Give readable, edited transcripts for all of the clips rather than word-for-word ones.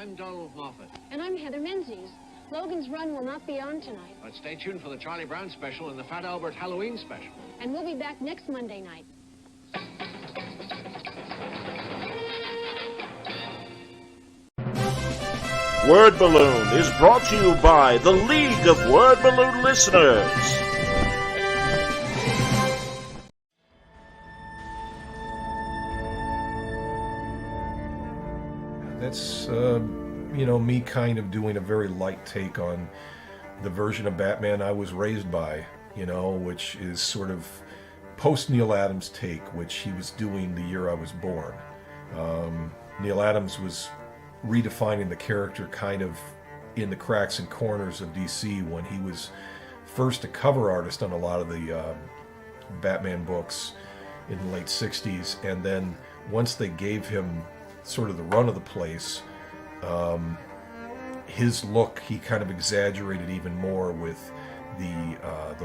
I'm Donald Moffat. And I'm Heather Menzies. Logan's Run will not be on tonight. But stay tuned for the Charlie Brown special and the Fat Albert Halloween special. And we'll be back next Monday night. Word Balloon is brought to you by the League of Word Balloon Listeners. That's, me kind of doing a very light take on the version of Batman I was raised by, which is sort of post-Neil Adams take, which he was doing the year I was born. Neil Adams was redefining the character kind of in the cracks and corners of DC when he was first a cover artist on a lot of the Batman books in the late 60s, and then once they gave him sort of the run of the place, his look, he kind of exaggerated even more with the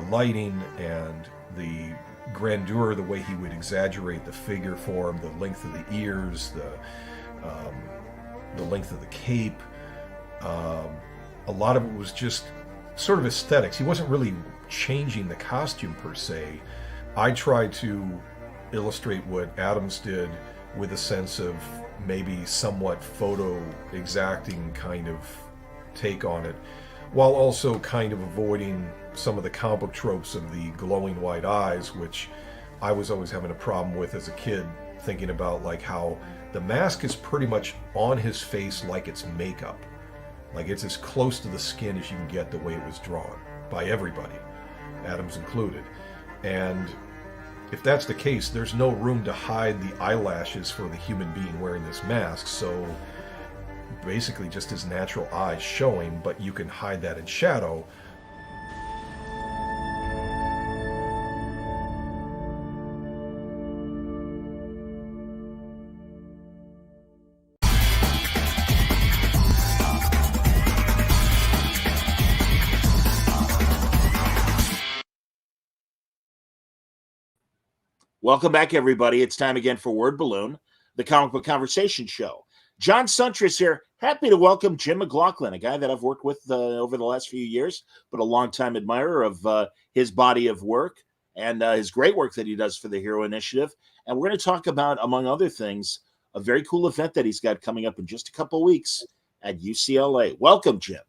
lighting and the grandeur, the way he would exaggerate the figure form, the length of the ears, the length of the cape. A lot of it was just sort of aesthetics. He wasn't really changing the costume per se. I tried to illustrate what Adams did with a sense of maybe somewhat photo exacting kind of take on it, while also kind of avoiding some of the comic book tropes of the glowing white eyes, which I was always having a problem with as a kid, thinking about like how the mask is pretty much on his face like it's makeup. Like it's as close to the skin as you can get the way it was drawn by everybody, Adams included. And if that's the case, there's no room to hide the eyelashes for the human being wearing this mask, so basically just his natural eyes showing, but you can hide that in shadow. Welcome back, everybody. It's time again for Word Balloon, the comic book conversation show. John Suntress here. Happy to welcome Jim McLauchlin, a guy that I've worked with over the last few years, but a longtime admirer of his body of work and his great work that he does for the Hero Initiative. And we're going to talk about, among other things, a very cool event that he's got coming up in just a couple of weeks at UCLA. Welcome, Jim.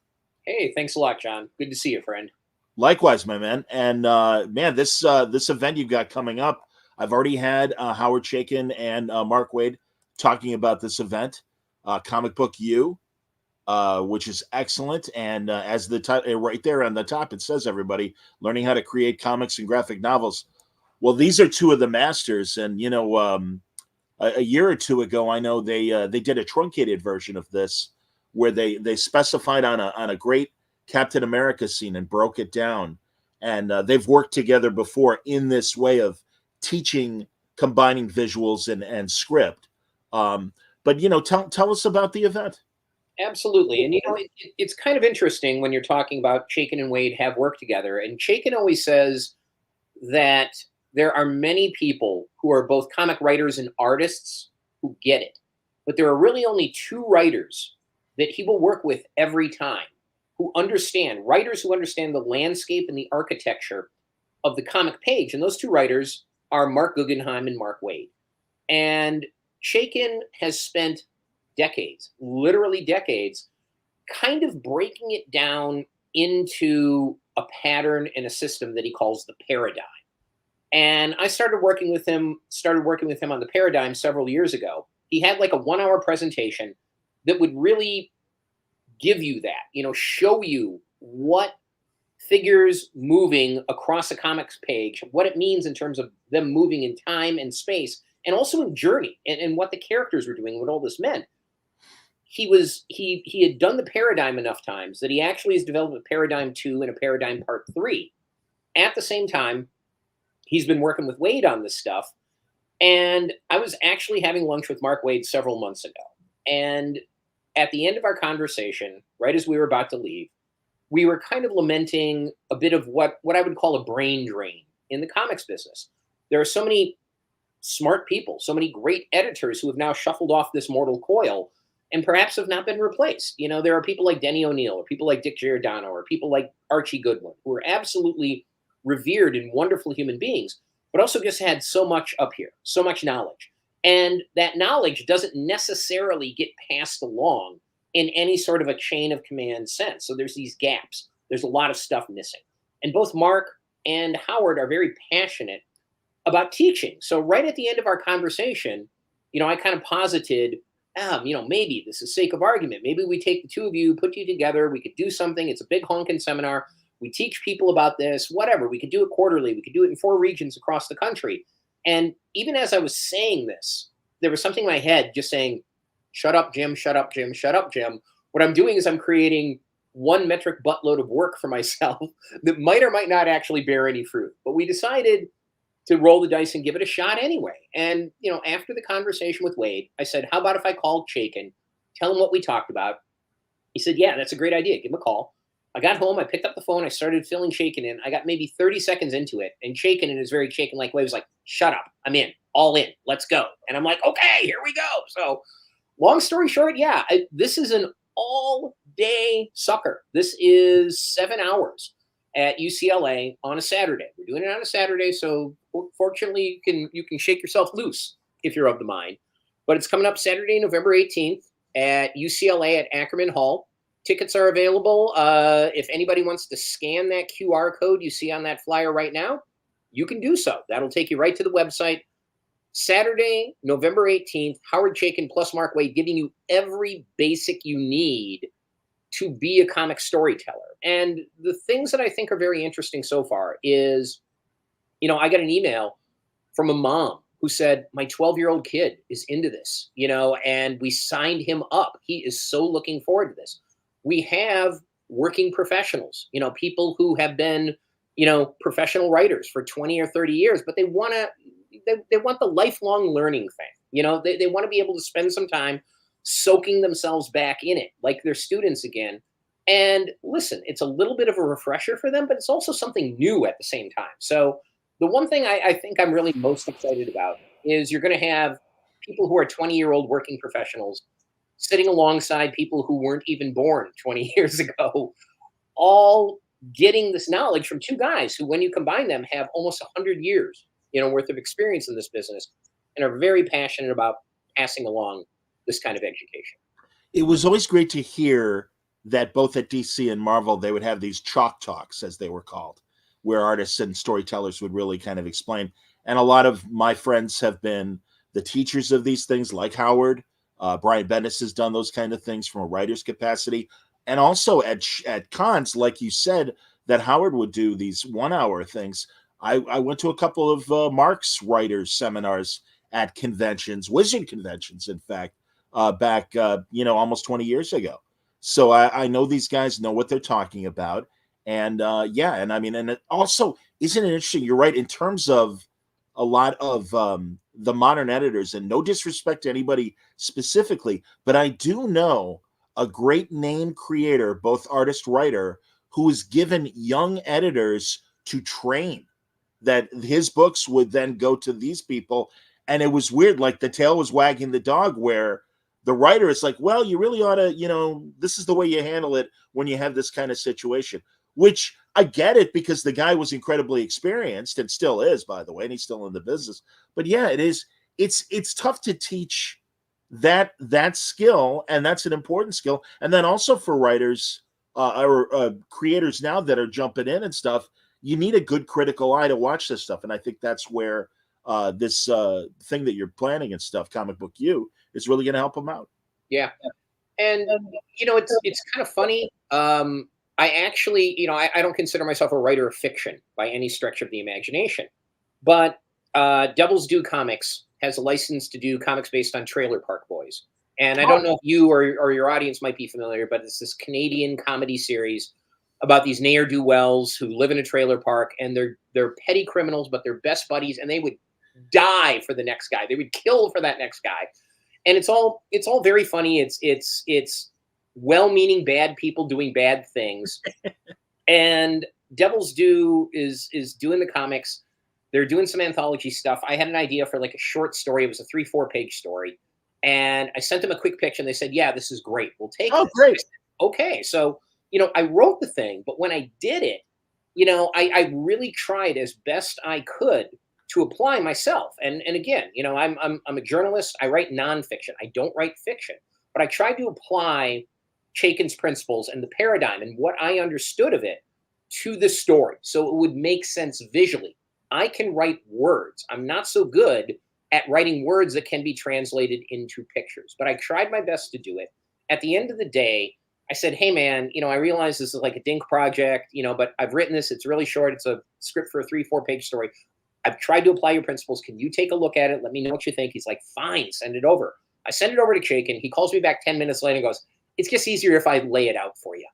Hey, thanks a lot, John. Good to see you, friend. Likewise, my man. And this event you've got coming up, I've already had Howard Chaykin and Mark Waid talking about this event, Comic Book U, which is excellent. And as the right there on the top, it says, everybody, learning how to create comics and graphic novels. Well, these are two of the masters. And, a year or two ago, I know they did a truncated version of this where they specified on a great Captain America scene and broke it down. And they've worked together before in this way of teaching, combining visuals and script. But tell us about the event. Absolutely. And it's kind of interesting when you're talking about Chaykin and Waid have worked together. And Chaykin always says that there are many people who are both comic writers and artists who get it. But there are really only two writers that he will work with every time writers who understand the landscape and the architecture of the comic page. And those two writers are Mark Guggenheim and Mark Waid. And Chaykin has spent decades, literally decades, kind of breaking it down into a pattern and a system that he calls the paradigm. And I started working with him on the paradigm several years ago. He had like a 1-hour presentation that would really give you that, show you what figures moving across a comics page, what it means in terms of them moving in time and space, and also in journey and what the characters were doing, what all this meant. He had done the paradigm enough times that he actually has developed a paradigm 2 and a paradigm part 3. At the same time, he's been working with Waid on this stuff. And I was actually having lunch with Mark Waid several months ago. And at the end of our conversation, right as we were about to leave, we were kind of lamenting a bit of what I would call a brain drain in the comics business. There are so many smart people, so many great editors who have now shuffled off this mortal coil and perhaps have not been replaced. You know, there are people like Denny O'Neil, or people like Dick Giordano, or people like Archie Goodwin, who are absolutely revered and wonderful human beings, but also just had so much up here, so much knowledge. And that knowledge doesn't necessarily get passed along in any sort of a chain of command sense. So there's these gaps. There's a lot of stuff missing. And both Mark and Howard are very passionate about teaching. So right at the end of our conversation, you know, I kind of posited, you know, maybe this is sake of argument. Maybe we take the two of you, put you together. We could do something. It's a big honking seminar. We teach people about this, whatever. We could do it quarterly. We could do it in 4 regions across the country. And even as I was saying this, there was something in my head just saying, shut up, Jim, shut up, Jim, shut up, Jim. What I'm doing is I'm creating one metric buttload of work for myself that might or might not actually bear any fruit. But we decided to roll the dice and give it a shot anyway. And, you know, after the conversation with Waid, I said, how about if I called Chaykin, tell him what we talked about? He said, yeah, that's a great idea. Give him a call. I got home, I picked up the phone, I started filling Chaykin in. I got maybe 30 seconds into it, and Chaykin in his very Chaykin-like way was like, shut up, I'm in, all in, let's go. And I'm like, okay, here we go. So long story short, yeah, this is an all-day sucker. This is 7 hours at UCLA on a Saturday. We're doing it on a Saturday, so fortunately you can shake yourself loose if you're of the mind. But it's coming up Saturday, November 18th at UCLA at Ackerman Hall. Tickets are available. If anybody wants to scan that QR code you see on that flyer right now, you can do so. That'll take you right to the website. Saturday, November 18th, Howard Chaykin plus Mark Waid giving you every basic you need to be a comic storyteller. And the things that I think are very interesting so far is, you know, I got an email from a mom who said, my 12-year-old kid is into this, you know, and we signed him up. He is so looking forward to this. We have working professionals, you know, people who have been, you know, professional writers for 20 or 30 years, but they want the lifelong learning thing. You know, they want to be able to spend some time soaking themselves back in it, like they're students again. And listen, it's a little bit of a refresher for them, but it's also something new at the same time. So the one thing I think I'm really most excited about is you're going to have people who are 20-year-old working professionals sitting alongside people who weren't even born 20 years ago, all getting this knowledge from two guys who, when you combine them, have almost 100 years, you know, worth of experience in this business and are very passionate about passing along this kind of education. It was always great to hear that both at DC and Marvel, they would have these chalk talks, as they were called, where artists and storytellers would really kind of explain. And a lot of my friends have been the teachers of these things, like Howard. Brian Bendis has done those kind of things from a writer's capacity. And also at cons, like you said, that Howard would do these 1-hour things. I went to a couple of Mark's writers seminars at conventions, Wizard conventions, in fact, back, almost 20 years ago. So I know these guys know what they're talking about. And and I mean, and it also, isn't it interesting? You're right, in terms of a lot of the modern editors, and no disrespect to anybody specifically, but I do know a great name creator, both artist, writer, who is given young editors to train, that his books would then go to these people. And it was weird, like the tail was wagging the dog, where the writer is like, well, you really ought to, this is the way you handle it when you have this kind of situation, which I get it, because the guy was incredibly experienced and still is, by the way, and he's still in the business. But yeah, it's tough to teach that skill, and that's an important skill. And then also for writers or creators now that are jumping in and stuff, you need a good critical eye to watch this stuff. And I think that's where this thing that you're planning and stuff, Comic Book U, is really going to help them out. Yeah. And, it's kind of funny. I actually, I don't consider myself a writer of fiction by any stretch of the imagination, but Devil's Due Comics has a license to do comics based on Trailer Park Boys. And I don't know if you or your audience might be familiar, but it's this Canadian comedy series about these ne'er-do-wells who live in a trailer park, and they're petty criminals, but they're best buddies, and they would die for the next guy. They would kill for that next guy. And it's all very funny. It's well-meaning bad people doing bad things. And Devil's Due is doing the comics. They're doing some anthology stuff. I had an idea for like a short story. It was a 3-4 page story. And I sent them a quick pitch, and they said, "Yeah, this is great. We'll take Oh, this." great. Okay, so I wrote the thing, but when I did it, I really tried as best I could to apply myself. And again, I'm a journalist. I write nonfiction. I don't write fiction, but I tried to apply Chaykin's principles and the paradigm and what I understood of it to the story, so it would make sense visually. I can write words. I'm not so good at writing words that can be translated into pictures, but I tried my best to do it. At the end of the day, I said, "Hey man, I realize this is like a dink project, but I've written this. It's really short. It's a script for a 3-4 page story. I've tried to apply your principles. Can you take a look at it? Let me know what you think." He's like, "Fine, send it over." I send it over to Chaykin. He calls me back 10 minutes later and goes, "It's just easier if I lay it out for you."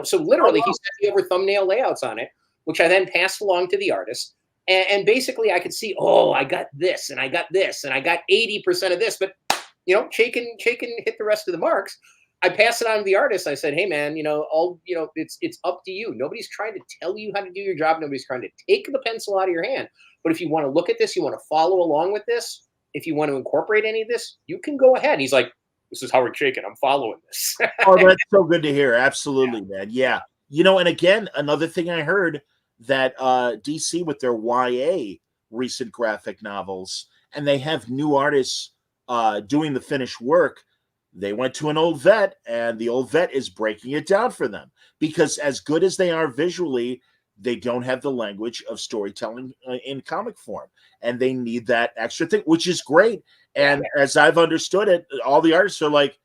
So literally he sent me over thumbnail layouts on it, which I then passed along to the artist. And basically I could see, oh, I got this and I got this and I got 80% of this, but Chaykin hit the rest of the marks. I passed it on to the artist. I said, "Hey man, it's up to you. Nobody's trying to tell you how to do your job. Nobody's trying to take the pencil out of your hand. But if you want to look at this, you want to follow along with this, if you want to incorporate any of this, you can go ahead." And he's like, "This is Howard Chaykin. I'm following this." Oh, that's so good to hear. Absolutely, man. Yeah. And again, another thing I heard that DC with their YA recent graphic novels, and they have new artists doing the finished work. They went to an old vet, and the old vet is breaking it down for them, because as good as they are visually, they don't have the language of storytelling in comic form, and they need that extra thing, which is great. And as I've understood it, all the artists are like,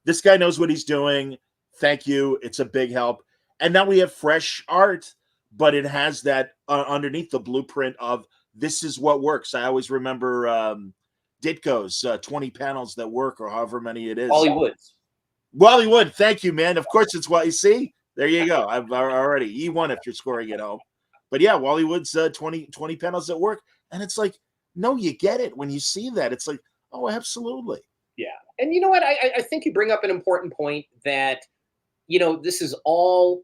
"This guy knows what he's doing. Thank you. It's a big help." And now we have fresh art, but it has that underneath the blueprint of this is what works. I always remember Ditko's 20 panels that work, or however many it is. Wally Wood. Thank you, man. Of course, it's what you see. There you go. I've already E1 if you're scoring at home. But yeah, Wally Wood's 20 panels at work. And it's like, no, you get it when you see that. It's like, oh, absolutely. Yeah. And you know what? I think you bring up an important point that, this is all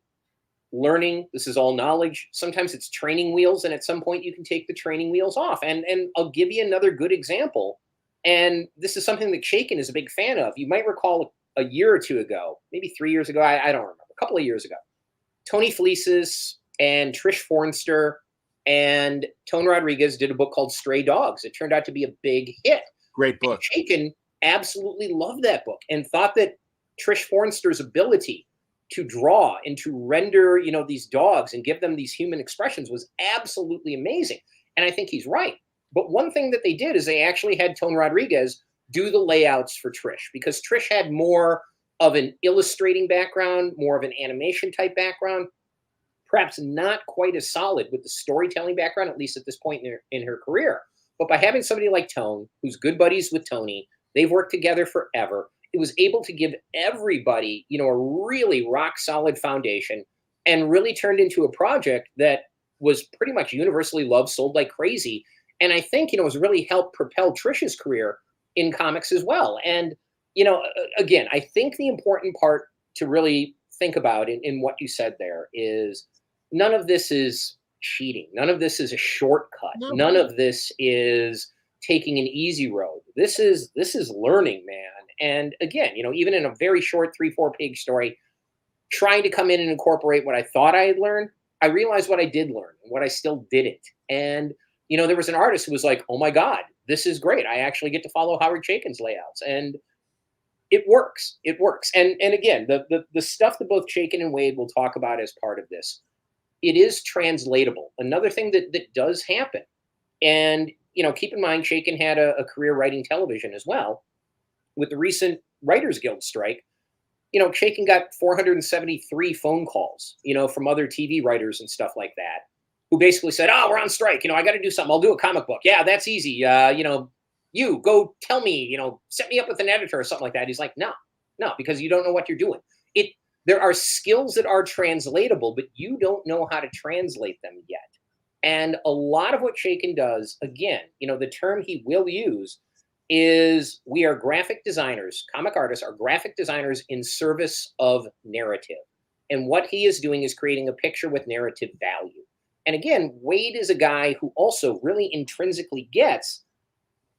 learning. This is all knowledge. Sometimes it's training wheels, and at some point you can take the training wheels off. And I'll give you another good example. And this is something that Chaykin is a big fan of. You might recall a year or two ago, maybe 3 years ago, I don't remember, a couple of years ago, Tony Fleeces and Trish Fornster and Tone Rodriguez did a book called Stray Dogs. It turned out to be a big hit. Great book. And Chaykin absolutely loved that book and thought that Trish Fornster's ability to draw and to render, these dogs and give them these human expressions was absolutely amazing. And I think he's right. But one thing that they did is they actually had Tone Rodriguez do the layouts for Trish, because Trish had more of an illustrating background, more of an animation type background, perhaps not quite as solid with the storytelling background, at least at this point in her career. But by having somebody like Tone, who's good buddies with Tony, they've worked together forever, it was able to give everybody, a really rock solid foundation, and really turned into a project that was pretty much universally loved, sold like crazy. And I think, has really helped propel Trish's career in comics as well. And, again, I think the important part to really think about in what you said there is none of this is cheating. None of this is a shortcut. No. None of this is taking an easy road. This is learning, man. And again, even in a very short 3-4 page story, trying to come in and incorporate what I thought I had learned, I realized what I did learn and what I still didn't. And, there was an artist who was like, "Oh my God, this is great. I actually get to follow Howard Chaykin's layouts." And it works. It works. And again, the stuff that both Chaykin and Waid will talk about as part of this, it is translatable. Another thing that does happen, and, keep in mind, Chaykin had a career writing television as well. With the recent Writers Guild strike, Chaykin got 473 phone calls, from other TV writers and stuff like that, who basically said, "Oh, we're on strike. I got to do something. I'll do a comic book. Yeah, that's easy. You go tell me, set me up with an editor or something like that." He's like, no, because you don't know what you're doing. There are skills that are translatable, but you don't know how to translate them yet. And a lot of what Chaykin does, again, the term he will use is, we are graphic designers, comic artists are graphic designers in service of narrative. And what he is doing is creating a picture with narrative value. And again, Waid is a guy who also really intrinsically gets,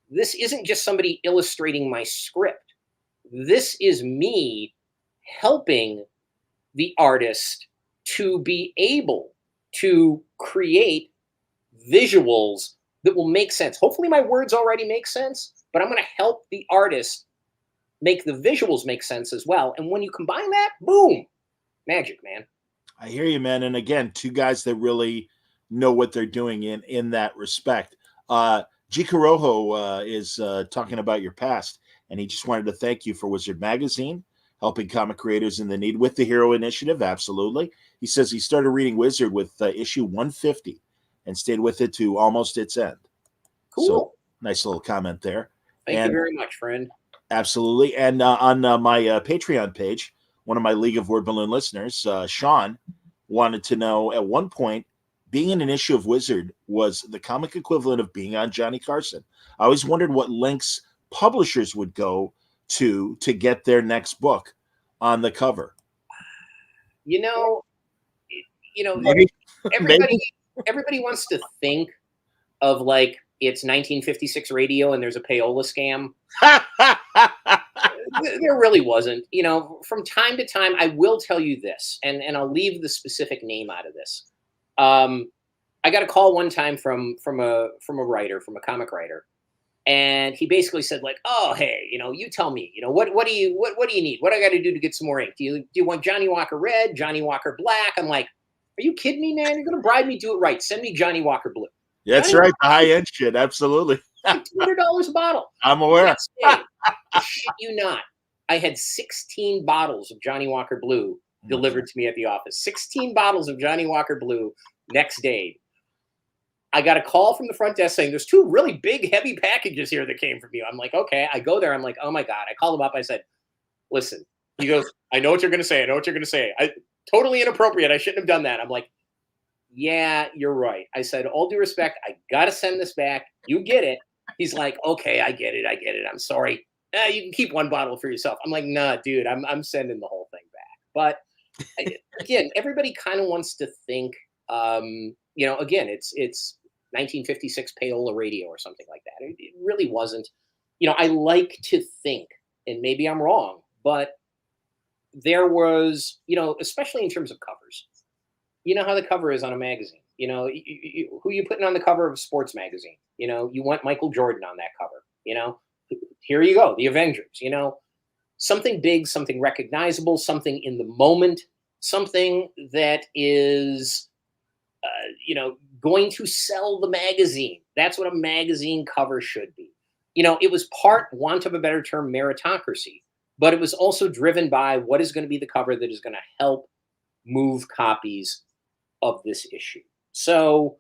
this isn't just somebody illustrating my script. This is me helping the artist to be able to create visuals that will make sense. Hopefully my words already make sense, but I'm going to help the artist make the visuals make sense as well. And when you combine that, boom, magic, man. I hear you, man. And again, two guys that really know what they're doing in that respect. G. Corojo is talking about your past, and he just wanted to thank you for Wizard Magazine, helping comic creators in the need with the Hero Initiative. Absolutely. He says he started reading Wizard with issue 150 and stayed with it to almost its end. Cool. So, nice little comment there. Thank you very much, friend. Absolutely. And on my Patreon page, one of my League of Word Balloon listeners, Sean, wanted to know, at one point, being in an issue of Wizard was the comic equivalent of being on Johnny Carson. I always wondered what lengths publishers would go to get their next book on the cover. Maybe. Everybody wants to think of like it's 1956 radio and there's a payola scam. There really wasn't. From time to time, I will tell you this, and I'll leave the specific name out of this. I got a call one time from a writer, from a comic writer, and he basically said like, "Oh, hey, you tell me, what do you need? What I got to do to get some more ink? Do you want Johnny Walker Red, Johnny Walker Black?" I'm like, "Are you kidding me, man? You're gonna bribe me? Do it right. Send me Johnny Walker Blue." That's Johnny right, the high end shit. Absolutely. $200 a bottle. I'm aware. I shit you not. I had 16 bottles of Johnny Walker Blue delivered to me at the office. 16 bottles of Johnny Walker Blue next day. I got a call from the front desk saying, "There's two really big, heavy packages here that came from you." I'm like, okay. I go there. I'm like, oh my God. I called him up. I said, "Listen." He goes, "I know what you're going to say. I know what you're going to say. Totally inappropriate. I shouldn't have done that." I'm like, "Yeah, you're right." I said, "All due respect, I got to send this back. You get it." He's like, "Okay, I get it. I'm sorry. You can keep one bottle for yourself." I'm like, "Nah, dude, I'm sending the whole thing back." But again, everybody kind of wants to think, again, it's 1956 payola radio or something like that. It really wasn't. I like to think, and maybe I'm wrong, but there was, especially in terms of covers. You know how the cover is on a magazine. Who you putting on the cover of a sports magazine? You want Michael Jordan on that cover. Here you go, the Avengers. Something big, something recognizable, something in the moment, something that is, going to sell the magazine. That's what a magazine cover should be. It was part, want of a better term, meritocracy, but it was also driven by what is going to be the cover that is going to help move copies of this issue. So,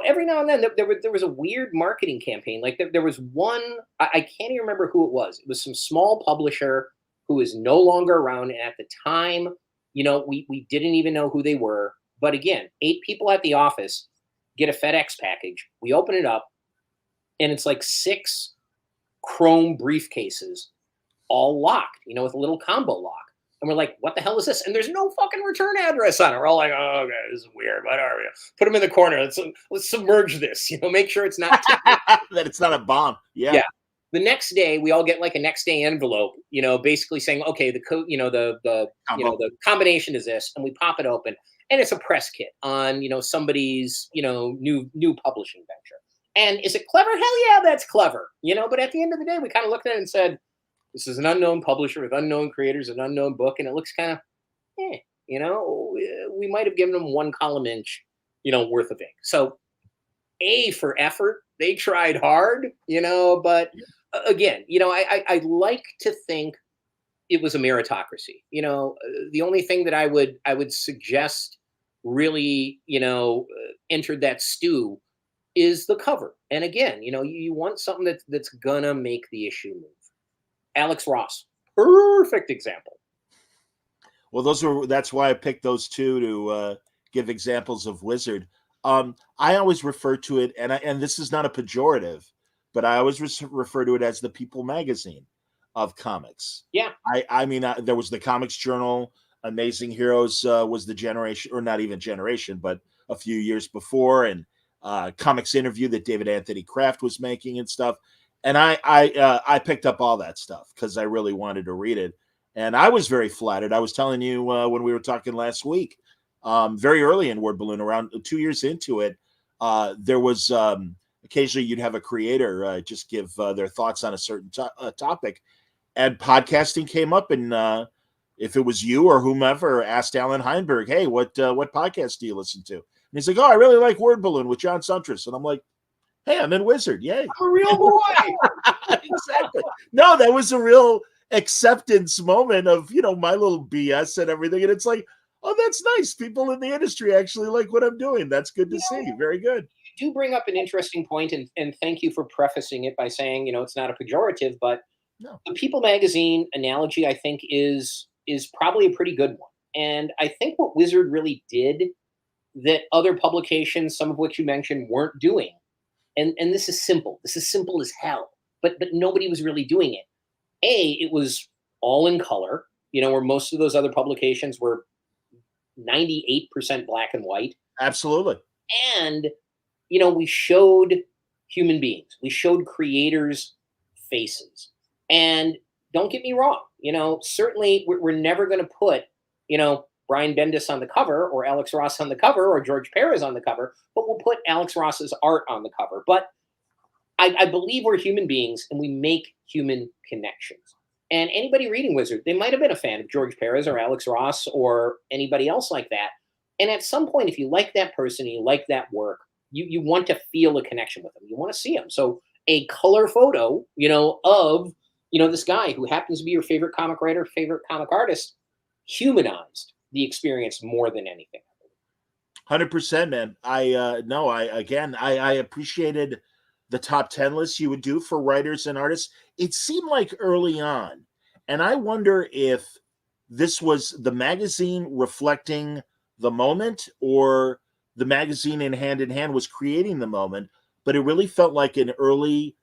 every now and then there was a weird marketing campaign. Like there was one, I can't even remember who it was. It was some small publisher who is no longer around. And at the time, we didn't even know who they were. But again, 8 people at the office get a FedEx package. We open it up and it's like 6 chrome briefcases all locked, with a little combo lock. And we're like, what the hell is this? And there's no fucking return address on it. We're all like, oh, okay, this is weird. Whatever. Put them in the corner. Let's submerge this. Make sure it's not that it's not a bomb. Yeah. Yeah. The next day, we all get like a next day envelope. Basically saying, okay, the code, the combination is this, and we pop it open, and it's a press kit on somebody's new publishing venture. And is it clever? Hell yeah, that's clever. But at the end of the day, we kind of looked at it and said, this is an unknown publisher with unknown creators, an unknown book, and it looks kind of, we might have given them 1 column inch, worth of ink. So, A, for effort, they tried hard, but again, I like to think it was a meritocracy. The only thing that I would suggest really, entered that stew is the cover. And again, you want something that's gonna make the issue move. Alex Ross, perfect example. Well, that's why I picked those two to give examples of Wizard. I always refer to it, and this is not a pejorative, but I always refer to it as the People magazine of comics. Yeah. I mean, there was the Comics Journal, Amazing Heroes was the generation, or not even generation, but a few years before, and Comics Interview that David Anthony Kraft was making and stuff. And I picked up all that stuff because I really wanted to read it, and I was very flattered. I was telling you when we were talking last week, very early in Word Balloon, around 2 years into it, there was occasionally you'd have a creator just give their thoughts on a certain topic, and podcasting came up, and if it was you or whomever asked Alan Heinberg, "Hey, what podcast do you listen to?" And he's like, "Oh, I really like Word Balloon with John Suntress," and I'm like, "Hey, I'm in Wizard, yay!" I'm a real boy. Exactly. No, that was a real acceptance moment of my little BS and everything, and it's like, oh, that's nice. People in the industry actually like what I'm doing. That's good to see. Very good. You do bring up an interesting point, and thank you for prefacing it by saying, it's not a pejorative, but No. the People magazine analogy, I think, is probably a pretty good one. And I think what Wizard really did that other publications, some of which you mentioned, weren't doing, and this is simple. This is simple as hell, but nobody was really doing it. It was all in color, where most of those other publications were 98% black and white. Absolutely. And, we showed human beings. We showed creators' faces. And don't get me wrong, certainly we're never going to put, Brian Bendis on the cover or Alex Ross on the cover or George Perez on the cover, but we'll put Alex Ross's art on the cover. But I believe we're human beings and we make human connections. And anybody reading Wizard, they might have been a fan of George Perez or Alex Ross or anybody else like that. And at some point, if you like that person and you like that work, you want to feel a connection with them. You want to see them. So a color photo, of, this guy who happens to be your favorite comic writer, favorite comic artist, humanized the experience more than anything. 100%, man. I appreciated the top 10 lists you would do for writers and artists. It seemed like early on, and I wonder if this was the magazine reflecting the moment or the magazine in hand was creating the moment, but it really felt like in early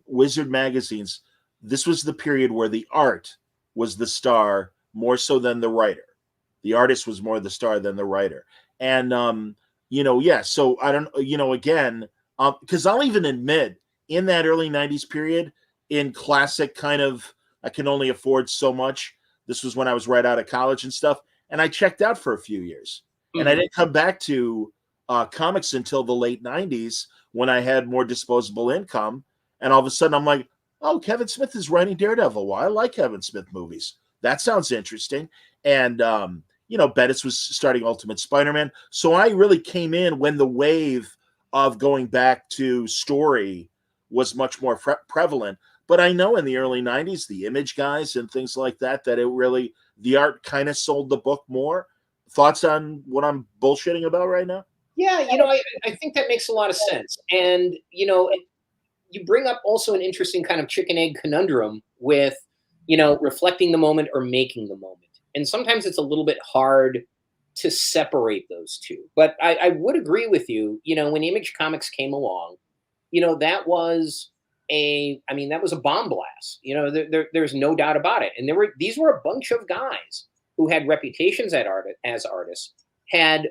Wizard magazines, this was the period where the art was the star more so than the writer. The artist was more the star than the writer. And, so I don't, again, because I'll even admit in that early 90s period, in classic kind of, I can only afford so much. This was when I was right out of college and stuff. And I checked out for a few years. And I didn't come back to comics until the late 90s when I had more disposable income. And all of a sudden I'm like, oh, Kevin Smith is writing Daredevil. Well, I like Kevin Smith movies. That sounds interesting. And, Bendis was starting Ultimate Spider-Man. So I really came in when the wave of going back to story was much more prevalent. But I know in the early 90s, the Image guys and things like that, that it really, the art kind of sold the book more. Thoughts on what I'm bullshitting about right now? Yeah, I think that makes a lot of sense. And, you bring up also an interesting kind of chicken egg conundrum with, reflecting the moment or making the moment. And sometimes it's a little bit hard to separate those two. But I would agree with you, when Image Comics came along, that was that was a bomb blast. There's no doubt about it. And these were a bunch of guys who had reputations as artists, had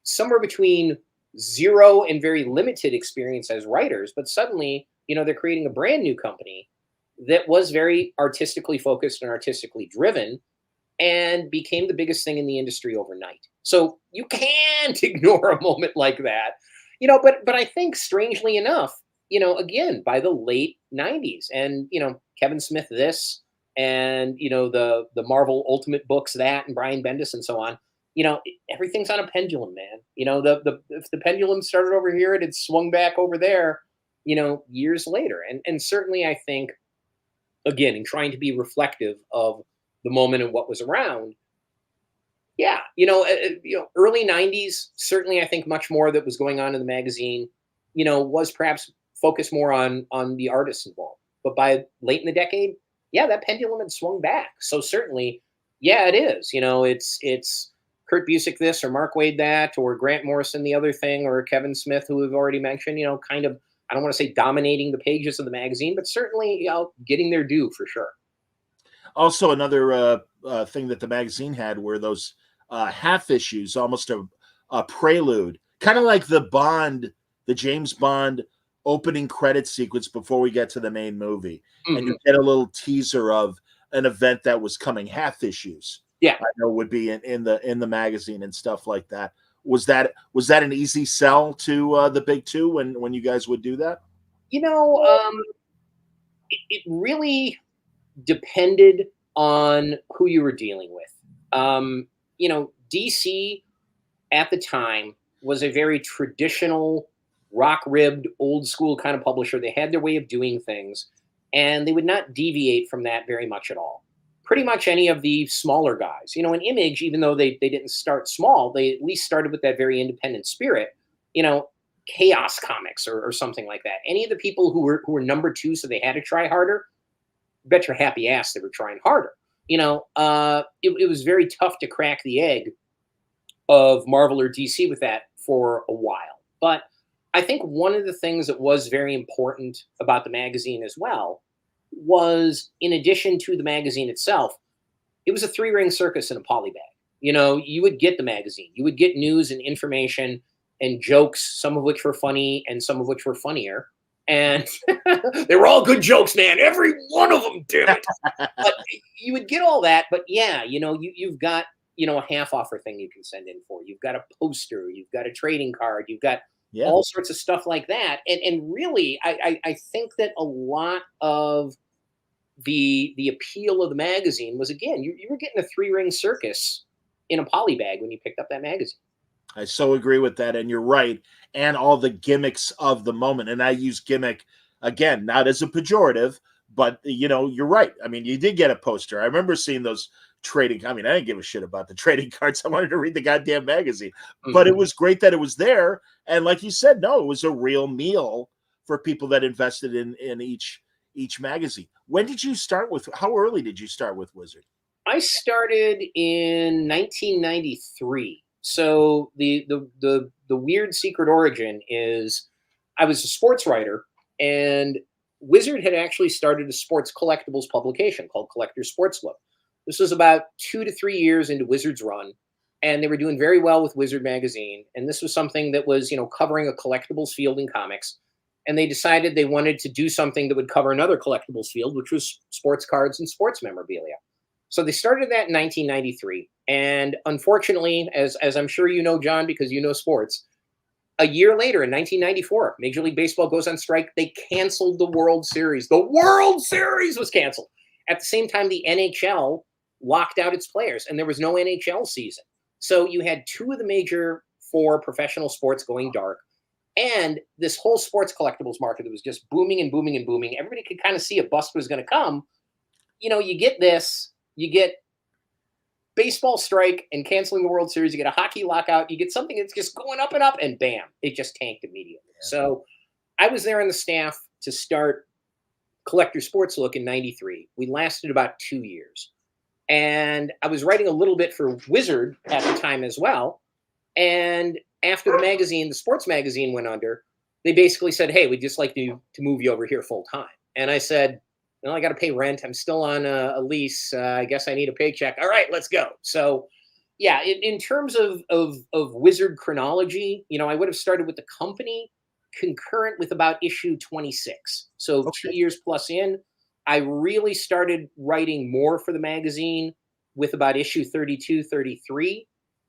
somewhere between zero and very limited experience as writers, but suddenly, they're creating a brand new company that was very artistically focused and artistically driven and became the biggest thing in the industry overnight. So you can't ignore a moment like that, but I think strangely enough, again, by the late 90s and, Kevin Smith, this, and, the Marvel Ultimate books, that, and Brian Bendis and so on, everything's on a pendulum, man. If the pendulum started over here, it had swung back over there, years later. And certainly I think, again, in trying to be reflective of the moment and what was around, yeah, early 90s, certainly I think much more that was going on in the magazine, was perhaps focused more on the artists involved. But by late in the decade, yeah, that pendulum had swung back. So certainly, yeah, it is. It's Kurt Busiek this or Mark Waid that or Grant Morrison the other thing or Kevin Smith, who we've already mentioned, kind of, I don't want to say dominating the pages of the magazine, but certainly getting their due for sure. Also, another thing that the magazine had were those half issues, almost a prelude, kind of like the James Bond opening credit sequence before we get to the main movie, and Mm-hmm. you get a little teaser of an event that was coming, half issues. Yeah. I know would be in the magazine and stuff like that. Was that an easy sell to the big two when you guys would do that? It really depended on who you were dealing with. DC at the time was a very traditional, rock-ribbed, old-school kind of publisher. They had their way of doing things, and they would not deviate from that very much at all. Pretty much any of the smaller guys. In Image, even though they didn't start small, they at least started with that very independent spirit. Chaos Comics or something like that. Any of the people who were number two, so they had to try harder, bet your happy ass they were trying harder. It was very tough to crack the egg of Marvel or DC with that for a while. But I think one of the things that was very important about the magazine as well was, in addition to the magazine itself, it was a three-ring circus in a polybag. You would get the magazine, you would get news and information and jokes, some of which were funny and some of which were funnier. And they were all good jokes, man. Every one of them, damn it. But you would get all that. But yeah, you've got, a half offer thing you can send in for. You've got a poster, you've got a trading card, you've got all sorts of stuff like that. And really, I think that a lot of the appeal of the magazine was, again, you were getting a three-ring circus in a polybag when you picked up that magazine. I so agree with that, and you're right. And all the gimmicks of the moment, and I use gimmick again, not as a pejorative, but you're right. I mean, you did get a poster. I remember seeing those trading. I mean, I didn't give a shit about the trading cards. I wanted to read the goddamn magazine, but it was great that it was there. And like you said, no, it was a real meal for people that invested in each magazine. When did you start with? How early did you start with Wizard? I started in 1993. So the weird secret origin is I was a sports writer, and Wizard had actually started a sports collectibles publication called Collector's Sports Look. This was about 2 to 3 years into Wizard's run, and they were doing very well with Wizard magazine. And this was something that was, covering a collectibles field in comics. And they decided they wanted to do something that would cover another collectibles field, which was sports cards and sports memorabilia. So they started that in 1993. And unfortunately, as I'm sure you know, John, because you know sports, a year later in 1994, Major League Baseball goes on strike. They canceled the World Series. The World Series was canceled. At the same time, the NHL locked out its players, and there was no NHL season. So you had two of the major four professional sports going dark. And this whole sports collectibles market that was just booming and booming and booming. Everybody could kind of see a bust was going to come. You get this. You get baseball strike and canceling the World Series. You get a hockey lockout. You get something that's just going up and up, and bam, it just tanked immediately. So I was there on the staff to start Collector Sports Look in 93. We lasted about 2 years. And I was writing a little bit for Wizard at the time as well. And after the sports magazine went under, they basically said, hey, we'd just like to move you over here full time. And I said, I got to pay rent. I'm still on a lease. I guess I need a paycheck. All right, let's go. So yeah, in terms of Wizard chronology, I would have started with the company concurrent with about issue 26. So okay. 2 years plus in, I really started writing more for the magazine with about issue 32, 33.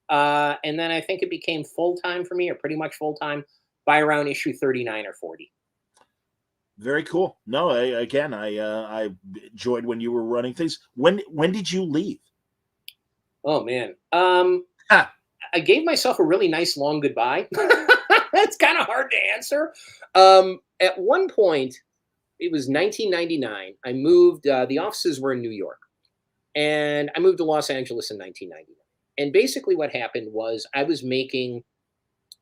And then I think it became full-time for me, or pretty much full-time, by around issue 39 or 40. Very cool. No, I enjoyed when you were running things. When did you leave? Oh man, I gave myself a really nice long goodbye. It's kind of hard to answer. At one point, it was 1999. I moved. The offices were in New York, and I moved to Los Angeles in 1999. And basically, what happened was I was making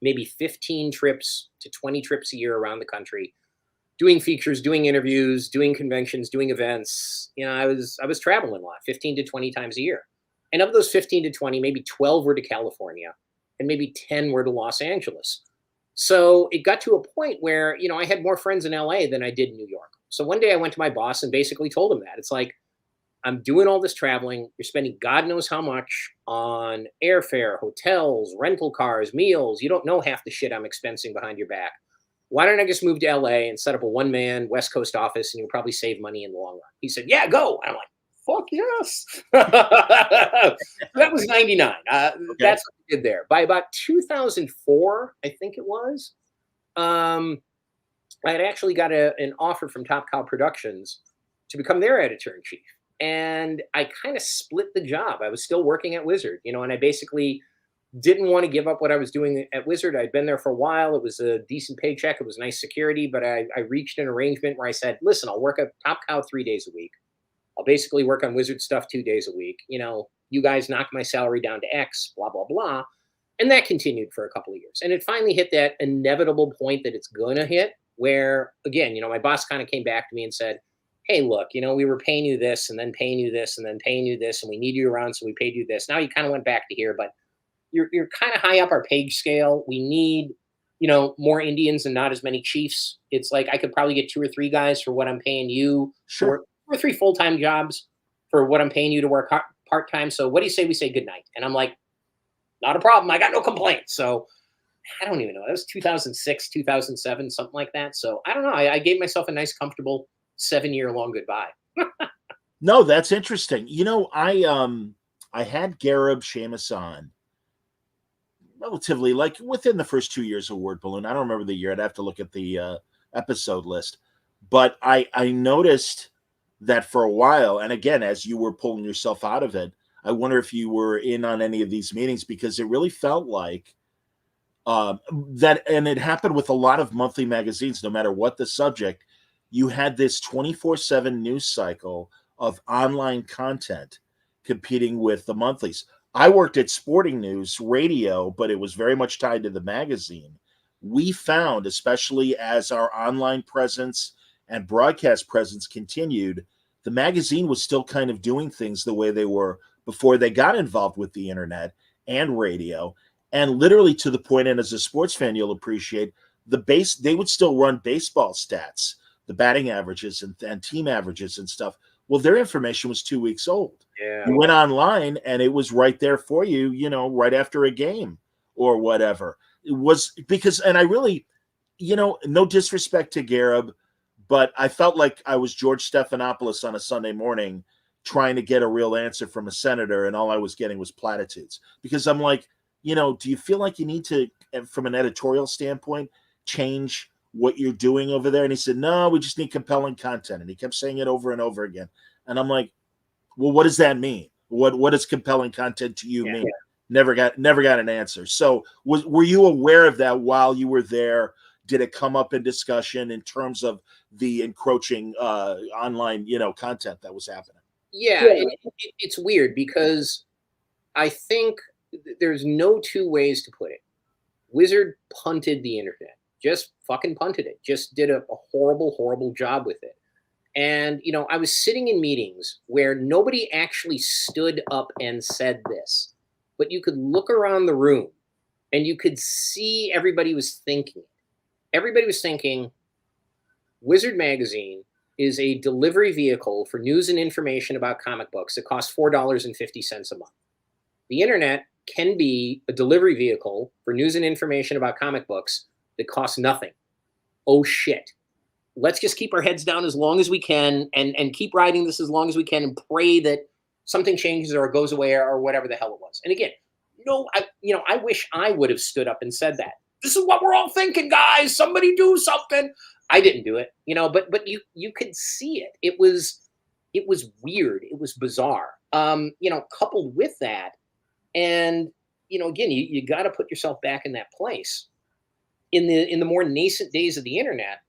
maybe 15 trips to 20 trips a year around the country, doing features, doing interviews, doing conventions, doing events. I was traveling a lot, 15 to 20 times a year. And of those 15 to 20, maybe 12 were to California and maybe 10 were to Los Angeles. So it got to a point where, I had more friends in LA than I did in New York. So one day I went to my boss and basically told him that. It's like, I'm doing all this traveling. You're spending God knows how much on airfare, hotels, rental cars, meals. You don't know half the shit I'm expensing behind your back. why don't I just move to LA and set up a one-man West Coast office and you'll probably save money in the long run? He said, yeah, go. And I'm like, fuck yes. That was 99. That's what we did there. By about 2004, I think it was, I had actually got an offer from Top Cow Productions to become their editor-in-chief. And I kind of split the job. I was still working at Wizard, and I basically didn't want to give up what I was doing at Wizard. I'd been there for a while. It was a decent paycheck. It was nice security, but I reached an arrangement where I said, listen, I'll work at Top Cow 3 days a week. I'll basically work on Wizard stuff 2 days a week. You guys knock my salary down to X, blah, blah, blah. And that continued for a couple of years. And it finally hit that inevitable point that it's going to hit where, again, my boss kind of came back to me and said, hey, look, we were paying you this and then paying you this and then paying you this, and we need you around, so we paid you this. Now you kind of went back to here, but you're kind of high up our pay scale. We need, more Indians and not as many chiefs. It's like I could probably get 2 or 3 guys for what I'm paying you. Sure. 2 or 3 full-time jobs for what I'm paying you to work part-time. So what do you say we say goodnight? And I'm like, not a problem. I got no complaints. So I don't even know. That was 2006, 2007, something like that. So I don't know. I gave myself a nice, comfortable 7-year-long goodbye. No, that's interesting. I had Gareb Seamus on relatively like within the first 2 years of Word Balloon. I don't remember the year. I'd have to look at the episode list. But I noticed that for a while, and again, as you were pulling yourself out of it, I wonder if you were in on any of these meetings, because it really felt like that, and it happened with a lot of monthly magazines, no matter what the subject, you had this 24/7 news cycle of online content competing with the monthlies. I worked at Sporting News Radio, but it was very much tied to the magazine. We found, especially as our online presence and broadcast presence continued, the magazine was still kind of doing things the way they were before they got involved with the internet and radio. And literally to the point, and as a sports fan, you'll appreciate, they would still run baseball stats, the batting averages and team averages and stuff. Well, their information was 2 weeks old. Yeah. You went online and it was right there for you, right after a game or whatever. It was because, and I really, no disrespect to Gareb, but I felt like I was George Stephanopoulos on a Sunday morning trying to get a real answer from a senator, and all I was getting was platitudes. Because I'm like, do you feel like you need to, from an editorial standpoint, change what you're doing over there? And he said, no, we just need compelling content. And he kept saying it over and over again. And I'm like, well, what does that mean? What does compelling content to you mean? Never got an answer. So were you aware of that while you were there? Did it come up in discussion in terms of the encroaching online, content that was happening? Yeah, it's weird because I think there's no two ways to put it. Wizard punted the internet. Just fucking punted it. Just did a horrible, horrible job with it. And, I was sitting in meetings where nobody actually stood up and said this, but you could look around the room and you could see everybody was thinking. Everybody was thinking Wizard Magazine is a delivery vehicle for news and information about comic books that costs $4.50 a month. The internet can be a delivery vehicle for news and information about comic books that costs nothing. Oh shit. Let's just keep our heads down as long as we can and keep riding this as long as we can and pray that something changes or goes away or whatever the hell it was. And again, I wish I would have stood up and said that. This is what we're all thinking, guys. Somebody do something. I didn't do it, but you could see it. It was weird. It was bizarre. Coupled with that, and again, you got to put yourself back in that place. In the more nascent days of the internet,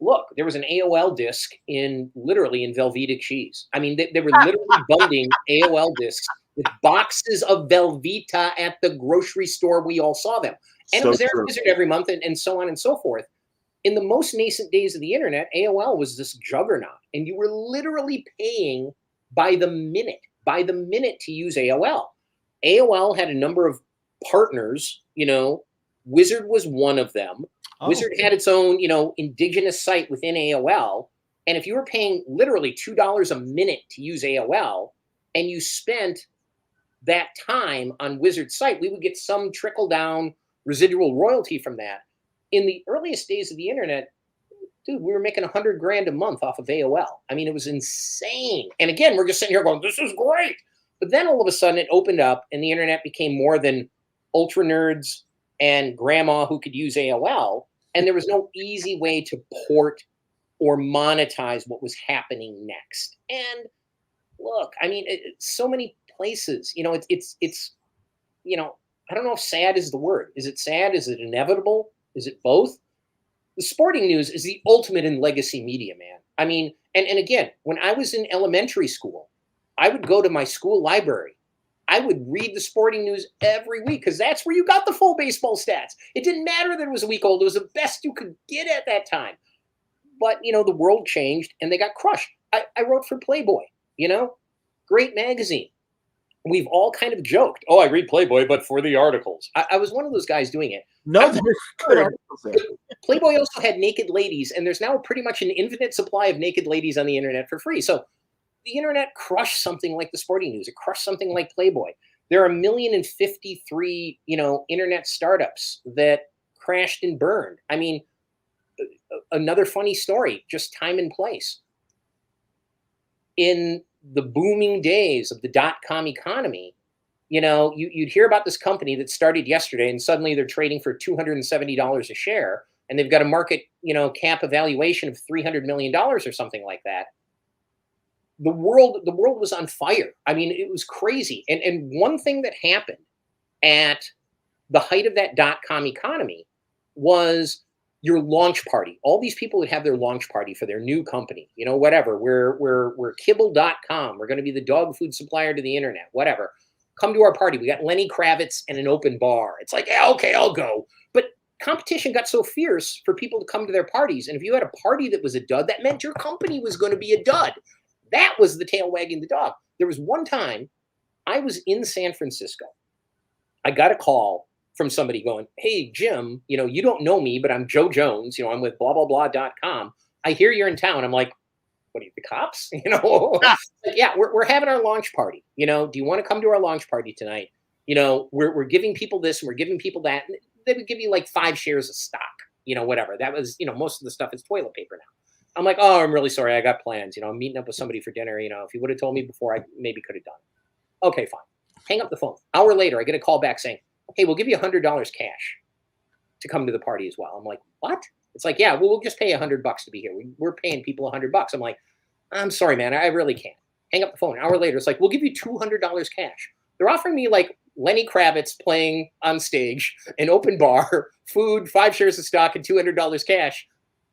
look, there was an AOL disc literally in Velveeta cheese. I mean, they were literally bundling AOL discs with boxes of Velveeta at the grocery store. We all saw them. And it was there at Wizard every month and so on and so forth. In the most nascent days of the internet, AOL was this juggernaut. And you were literally paying by the minute to use AOL. AOL had a number of partners, Wizard was one of them. Oh. Wizard had its own, indigenous site within AOL. And if you were paying literally $2 a minute to use AOL and you spent that time on Wizard's site, we would get some trickle down residual royalty from that. in the earliest days of the internet, dude, we were making 100 grand a month off of AOL. I mean, it was insane. And again, we're just sitting here going, this is great. But then all of a sudden it opened up and the internet became more than ultra nerds and grandma who could use AOL. And there was no easy way to port or monetize what was happening next. And look, I mean, so many places, you know, it's, you know, I don't know if sad is the word. Is it sad? Is it inevitable? Is it both? The sporting news is the ultimate in legacy media, man. I mean, and again, when I was in elementary school, I would go to my school library. I would read the sporting news every week because that's where you got the full baseball stats. It didn't matter that it was a week old. It was the best you could get at that time. But, you know, the world changed and they got crushed. I wrote for Playboy, you know, great magazine. We've all kind of joked, oh, I read Playboy, but for the articles. I was one of those guys doing it. No, there's good articles there. Playboy also had naked ladies, and there's now pretty much an infinite supply of naked ladies on the internet for free. So the internet crushed something like the sporting news. It crushed something like Playboy. There are 1,053,000, you know, internet startups that crashed and burned. I mean, another funny story, just time and place. In the booming days of the dot-com economy, you know, you'd hear about this company that started yesterday and suddenly they're trading for $270 a share and they've got a market, you know, cap evaluation of $300 million or something like that. The world was on fire. I mean, it was crazy. And one thing that happened at the height of that dot-com economy was your launch party. All these people would have their launch party for their new company, you know, whatever. We're kibble.com. We're going to be the dog food supplier to the internet, whatever. Come to our party. We got Lenny Kravitz and an open bar. It's like, yeah, okay, I'll go. But competition got so fierce for people to come to their parties. And if you had a party that was a dud, that meant your company was going to be a dud. That was the tail wagging the dog. There was one time I was in San Francisco. I got a call from somebody going, hey, Jim, you know, you don't know me, but I'm Joe Jones. You know, I'm with blah, blah, blah.com. I hear you're in town. I'm like, what are you, the cops? You know, like, yeah, we're having our launch party. You know, do you want to come to our launch party tonight? You know, we're giving people this and we're giving people that. And they would give you like 5 shares of stock, you know, whatever. That was, you know, most of the stuff is toilet paper now. I'm like, oh, I'm really sorry. I got plans. You know, I'm meeting up with somebody for dinner. You know, if you would have told me before, I maybe could have done it. Okay, fine. Hang up the phone. Hour later, I get a call back saying, hey, we'll give you $100 cash to come to the party as well. I'm like, what? It's like, yeah, well, we'll just pay $100 to be here. We're paying people $100. I'm like, I'm sorry, man. I really can't. Hang up the phone. An hour later, it's like, we'll give you $200 cash. They're offering me like Lenny Kravitz playing on stage, an open bar, food, 5 shares of stock, and $200 cash.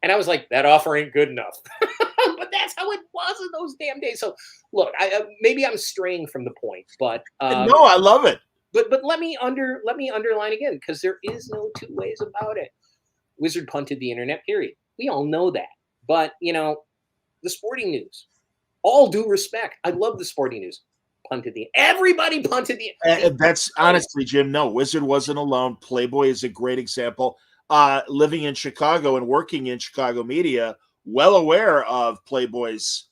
And I was like, that offer ain't good enough. But that's how it was in those damn days. So look, maybe I'm straying from the point, but no, I love it. But let me underline again, because there is no two ways about it. Wizard punted the internet, period. We all know that. But you know, the sporting news, all due respect, I love the sporting news. Everybody punted the. That's honestly, Jim. No, Wizard wasn't alone. Playboy is a great example. Living in Chicago and working in Chicago media, well aware of Playboy's,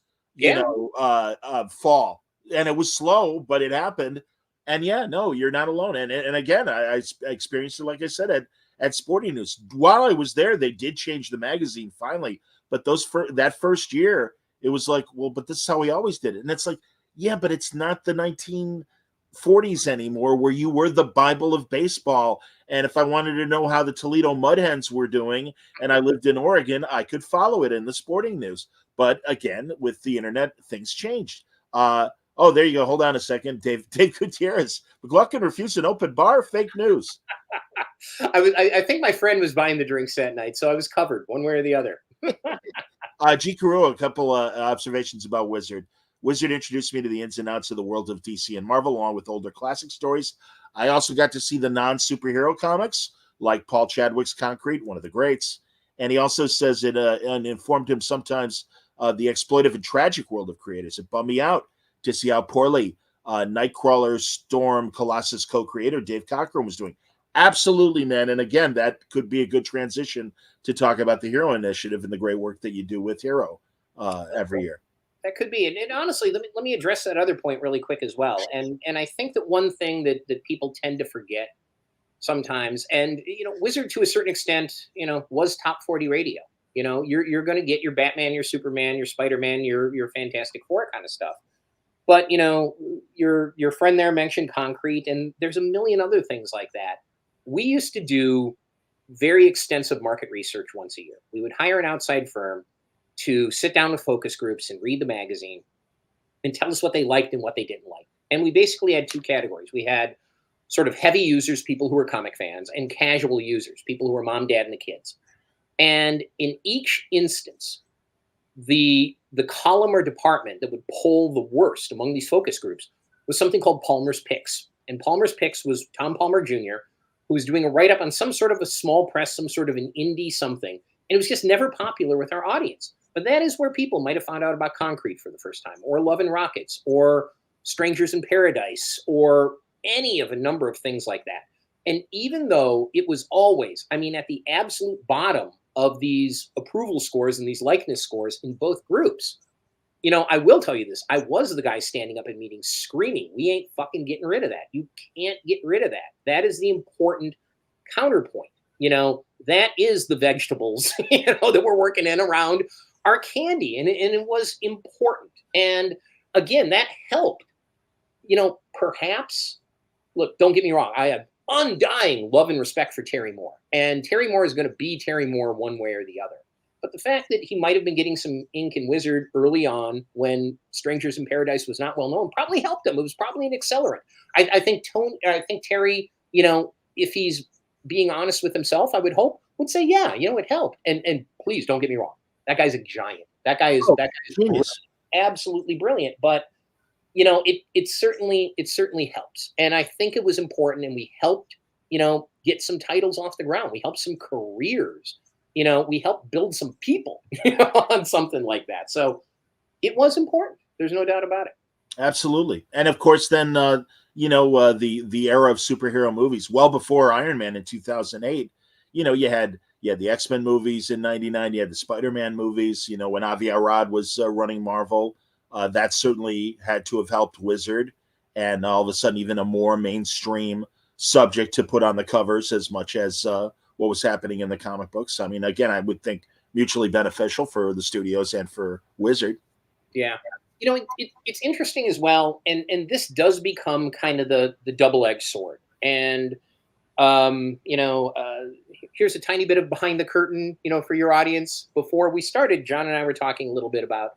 fall, and it was slow, but it happened. And yeah, no, you're not alone. And again, I experienced it, like I said, at Sporting News. While I was there, they did change the magazine finally, but that first year, it was like, well, but this is how we always did it. And it's like, yeah, but it's not the 1940s anymore, where you were the Bible of baseball. And if I wanted to know how the Toledo Mud Hens were doing, and I lived in Oregon, I could follow it in the Sporting News. But again, with the internet, things changed. Oh, there you go. Hold on a second. Dave Gutierrez. McLauchlin refused an open bar. Fake news. I think my friend was buying the drinks that night, so I was covered one way or the other. G. Carew, a couple observations about Wizard. Wizard introduced me to the ins and outs of the world of DC and Marvel, along with older classic stories. I also got to see the non-superhero comics, like Paul Chadwick's Concrete, one of the greats. And he also says it and informed him sometimes the exploitive and tragic world of creators. It bummed me out to see how poorly Nightcrawler, Storm, Colossus co-creator Dave Cockrum was doing. Absolutely, man. And again, that could be a good transition to talk about the Hero Initiative and the great work that you do with Hero every year. That could be. And honestly, let me address that other point really quick as well. And I think that one thing that people tend to forget sometimes. And, Wizard, to a certain extent, was top 40 radio. You're going to get your Batman, your Superman, your Spider-Man, your Fantastic Four kind of stuff. But, your friend there mentioned Concrete, and there's a million other things like that. We used to do very extensive market research once a year. We would hire an outside firm to sit down with focus groups and read the magazine and tell us what they liked and what they didn't like. And we basically had two categories. We had sort of heavy users, people who were comic fans, and casual users, people who were mom, dad, and the kids. And in each instance, the column or department that would poll the worst among these focus groups was something called Palmer's Picks. And Palmer's Picks was Tom Palmer Jr., who was doing a write-up on some sort of a small press, some sort of an indie something. And it was just never popular with our audience. But that is where people might have found out about Concrete for the first time, or Love and Rockets, or Strangers in Paradise, or any of a number of things like that. And even though it was always, at the absolute bottom of these approval scores and these likeness scores in both groups, I will tell you this. I was the guy standing up in meetings screaming, we ain't fucking getting rid of that. You can't get rid of that. That is the important counterpoint. That is the vegetables, that we're working in around our candy. And it was important. And again, that helped. Perhaps, look, don't get me wrong. I have undying love and respect for Terry Moore. And Terry Moore is going to be Terry Moore one way or the other. But the fact that he might have been getting some ink in Wizard early on when Strangers in Paradise was not well known probably helped him. It was probably an accelerant. I think Terry, if he's being honest with himself, I would hope would say, yeah, it helped. And please don't get me wrong. That guy's a giant. That guy is genius. Absolutely brilliant. But it certainly helps. And I think it was important, and we helped, get some titles off the ground. We helped some careers. We helped build some people on something like that. So it was important. There's no doubt about it. Absolutely. And of course, then, the era of superhero movies, well before Iron Man in 2008, you had the X-Men movies in 99, you had the Spider-Man movies, when Avi Arad was running Marvel. That certainly had to have helped Wizard. And all of a sudden, even a more mainstream subject to put on the covers as much as what was happening in the comic books. Again, I would think mutually beneficial for the studios and for Wizard. Yeah. It's interesting as well. And this does become kind of the double-edged sword. And, here's a tiny bit of behind the curtain, for your audience. Before we started, John and I were talking a little bit about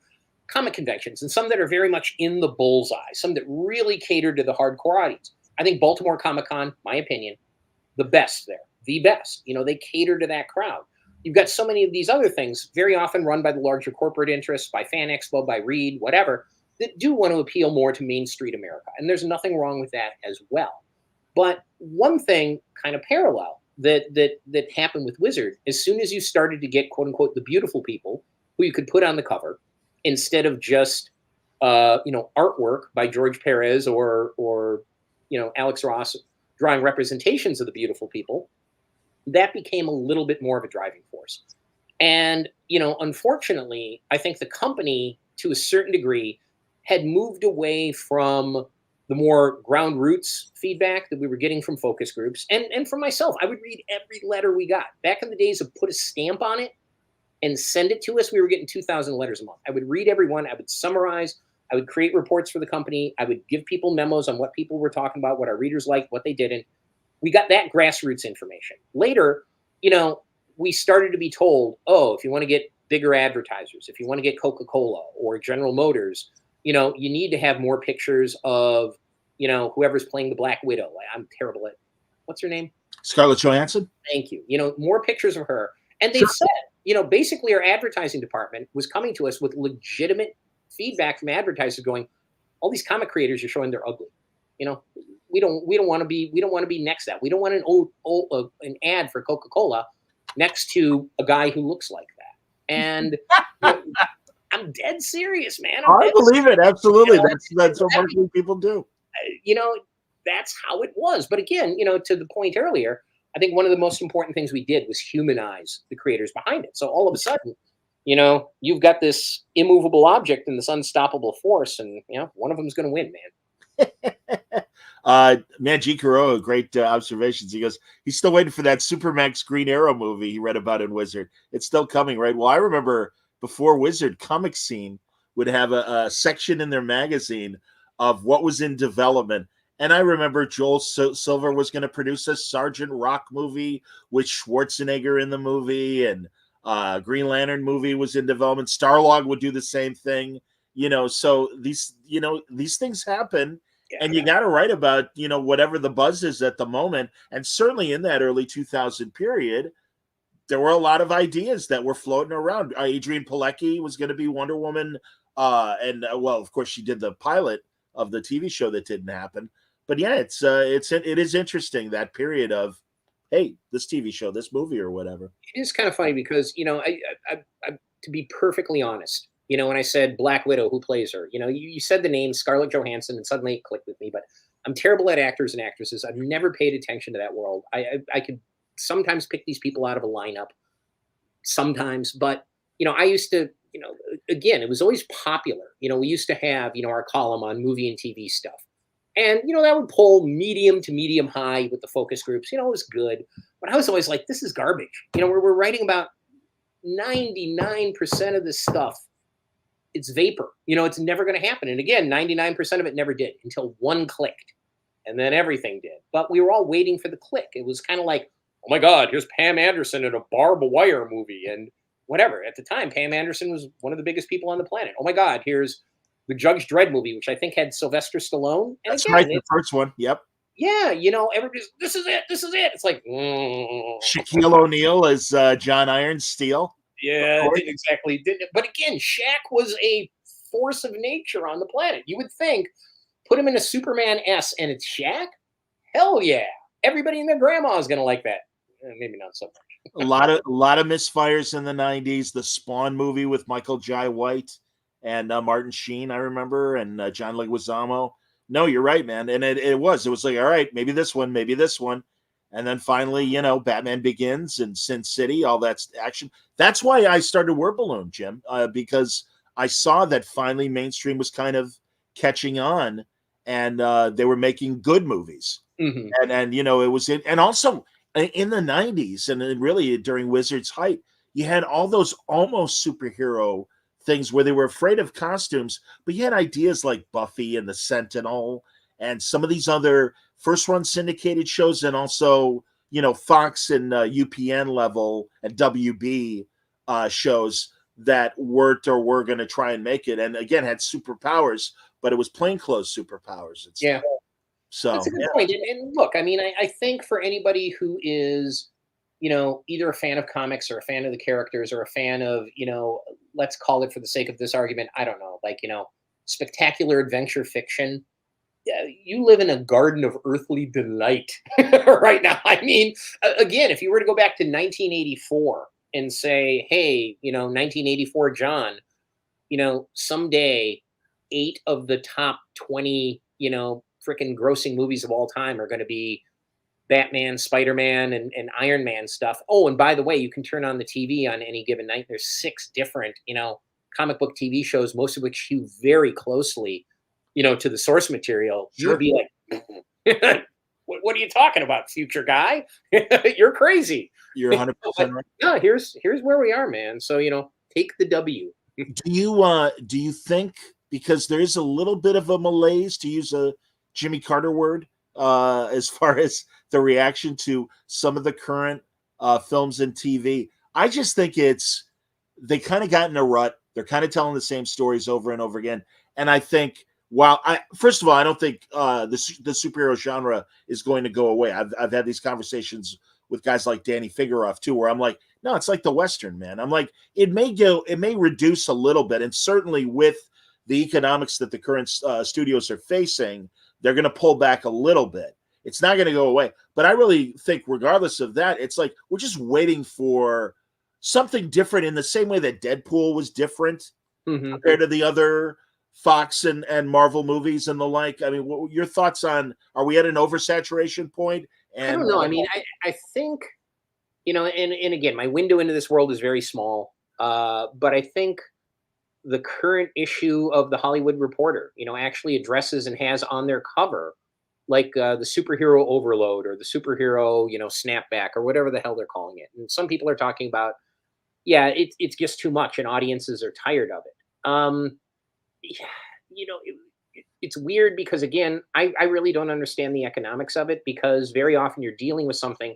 comic conventions, and some that are very much in the bullseye, some that really cater to the hardcore audience. I think Baltimore Comic-Con, my opinion, the best there. The best. They cater to that crowd. You've got so many of these other things, very often run by the larger corporate interests, by Fan Expo, by Reed, whatever, that do want to appeal more to Main Street America. And there's nothing wrong with that as well. But one thing kind of parallel that happened with Wizard, as soon as you started to get, quote unquote, the beautiful people who you could put on the cover, instead of just, artwork by George Perez or Alex Ross drawing representations of the beautiful people, that became a little bit more of a driving force. And, unfortunately, I think the company, to a certain degree, had moved away from the more ground roots feedback that we were getting from focus groups. And for myself, I would read every letter we got. Back in the days of put a stamp on it and send it to us, we were getting 2,000 letters a month. I would read every one. I would summarize. I would create reports for the company. I would give people memos on what people were talking about, what our readers liked, what they didn't. We got that grassroots information. Later, we started to be told, if you want to get bigger advertisers, if you want to get Coca-Cola or General Motors, you need to have more pictures of, whoever's playing the Black Widow. I'm terrible at, what's her name? Scarlett Johansson. Thank you. More pictures of her. And they've said, basically our advertising department was coming to us with legitimate feedback from advertisers going, all these comic creators are showing they're ugly. We don't want to be next to that. We don't want an ad for Coca-Cola next to a guy who looks like that. And I'm dead serious, man. I believe it. Absolutely. That's what marketing people do. That's how it was. But again, to the point earlier, I think one of the most important things we did was humanize the creators behind it. So all of a sudden, you've got this immovable object and this unstoppable force, and one of them is going to win, man. Man, G. Kuroda, great observations. He goes, he's still waiting for that Supermax Green Arrow movie he read about in Wizard. It's still coming, right? Well, I remember before Wizard, Comic Scene would have a section in their magazine of what was in development. And I remember Joel Silver was going to produce a Sergeant Rock movie with Schwarzenegger in the movie, and Green Lantern movie was in development. Starlog would do the same thing, so these things happen. Yeah, and you got to write about, whatever the buzz is at the moment. And certainly in that early 2000 period, there were a lot of ideas that were floating around. Adrian Pilecki was going to be Wonder Woman. Well, of course, she did the pilot of the TV show that didn't happen. But yeah, it is interesting, that period of, hey, this TV show, this movie, or whatever. It is kind of funny because, I to be perfectly honest, when I said Black Widow, who plays her, you said the name Scarlett Johansson, and suddenly it clicked with me. But I'm terrible at actors and actresses. I've never paid attention to that world. I could sometimes pick these people out of a lineup, sometimes, but I used to, again, it was always popular. We used to have, our column on movie and TV stuff. And, that would pull medium to medium high with the focus groups. It was good. But I was always like, this is garbage. We're writing about 99% of this stuff. It's vapor. It's never going to happen. And again, 99% of it never did until one clicked. And then everything did. But we were all waiting for the click. It was kind of like, oh my God, here's Pam Anderson in a barbed wire movie. And whatever. At the time, Pam Anderson was one of the biggest people on the planet. Oh my God, here's the Judge Dredd movie, which I think had Sylvester Stallone. And that's again, right, the first one. Yep. Yeah, everybody's, this is it. It's like Shaquille O'Neal as John Iron Steel. Yeah, didn't exactly. But again, Shaq was a force of nature on the planet. You would think, put him in a Superman S and it's Shaq? Hell yeah. Everybody and their grandma is going to like that. Maybe not so much. a lot of misfires in the 90s. The Spawn movie with Michael Jai White and Martin Sheen, I remember, and John Leguizamo. No, you're right, man. And it was like, all right, maybe this one. And then finally, Batman Begins and Sin City, all that action. That's why I started Word Balloon, Jim, because I saw that finally mainstream was kind of catching on, and they were making good movies. Mm-hmm. And it was and also in the 90s, and really during Wizard's height, you had all those almost superhero things where they were afraid of costumes, but you had ideas like Buffy and the Sentinel and some of these other first-run syndicated shows, and also, Fox and UPN level and WB shows that were going to try and make it, and again had superpowers, but it was plainclothes superpowers. Yeah. So that's a good point. And look, I mean, I think for anybody who is, either a fan of comics or a fan of the characters or a fan of, let's call it for the sake of this argument, I don't know, like, spectacular adventure fiction. Yeah, you live in a garden of earthly delight right now. I mean, again, if you were to go back to 1984 and say, hey, 1984 John, someday 8 of the top 20, freaking grossing movies of all time are going to be Batman, Spider-Man, and Iron Man stuff. Oh, and by the way, you can turn on the TV on any given night. There's 6 different, comic book TV shows, most of which hew very closely, to the source material. Sure. You'd be like, what are you talking about, future guy? You're crazy. You're 100% right. No, here's where we are, man. So, take the W. Do you think, because there is a little bit of a malaise, to use a Jimmy Carter word, as far as the reaction to some of the current films and TV? I just think they kind of got in a rut. They're kind of telling the same stories over and over again. And I think, first of all, I don't think the superhero genre is going to go away. I've had these conversations with guys like Danny Figueroff too, where I'm like, no, it's like the Western, man. I'm like, it may reduce a little bit, and certainly with the economics that the current studios are facing, they're going to pull back a little bit. It's not going to go away. But I really think, regardless of that, it's like we're just waiting for something different, in the same way that Deadpool was different compared to the other Fox and Marvel movies and the like. I mean, what your thoughts on, are we at an oversaturation point? And I don't know. I mean, I think, and again, my window into this world is very small. But I think the current issue of the Hollywood Reporter, actually addresses and has on their cover like the superhero overload or the superhero, snapback or whatever the hell they're calling it. And some people are talking about, yeah, it's just too much and audiences are tired of it. Yeah, it's weird because, again, I really don't understand the economics of it, because very often you're dealing with something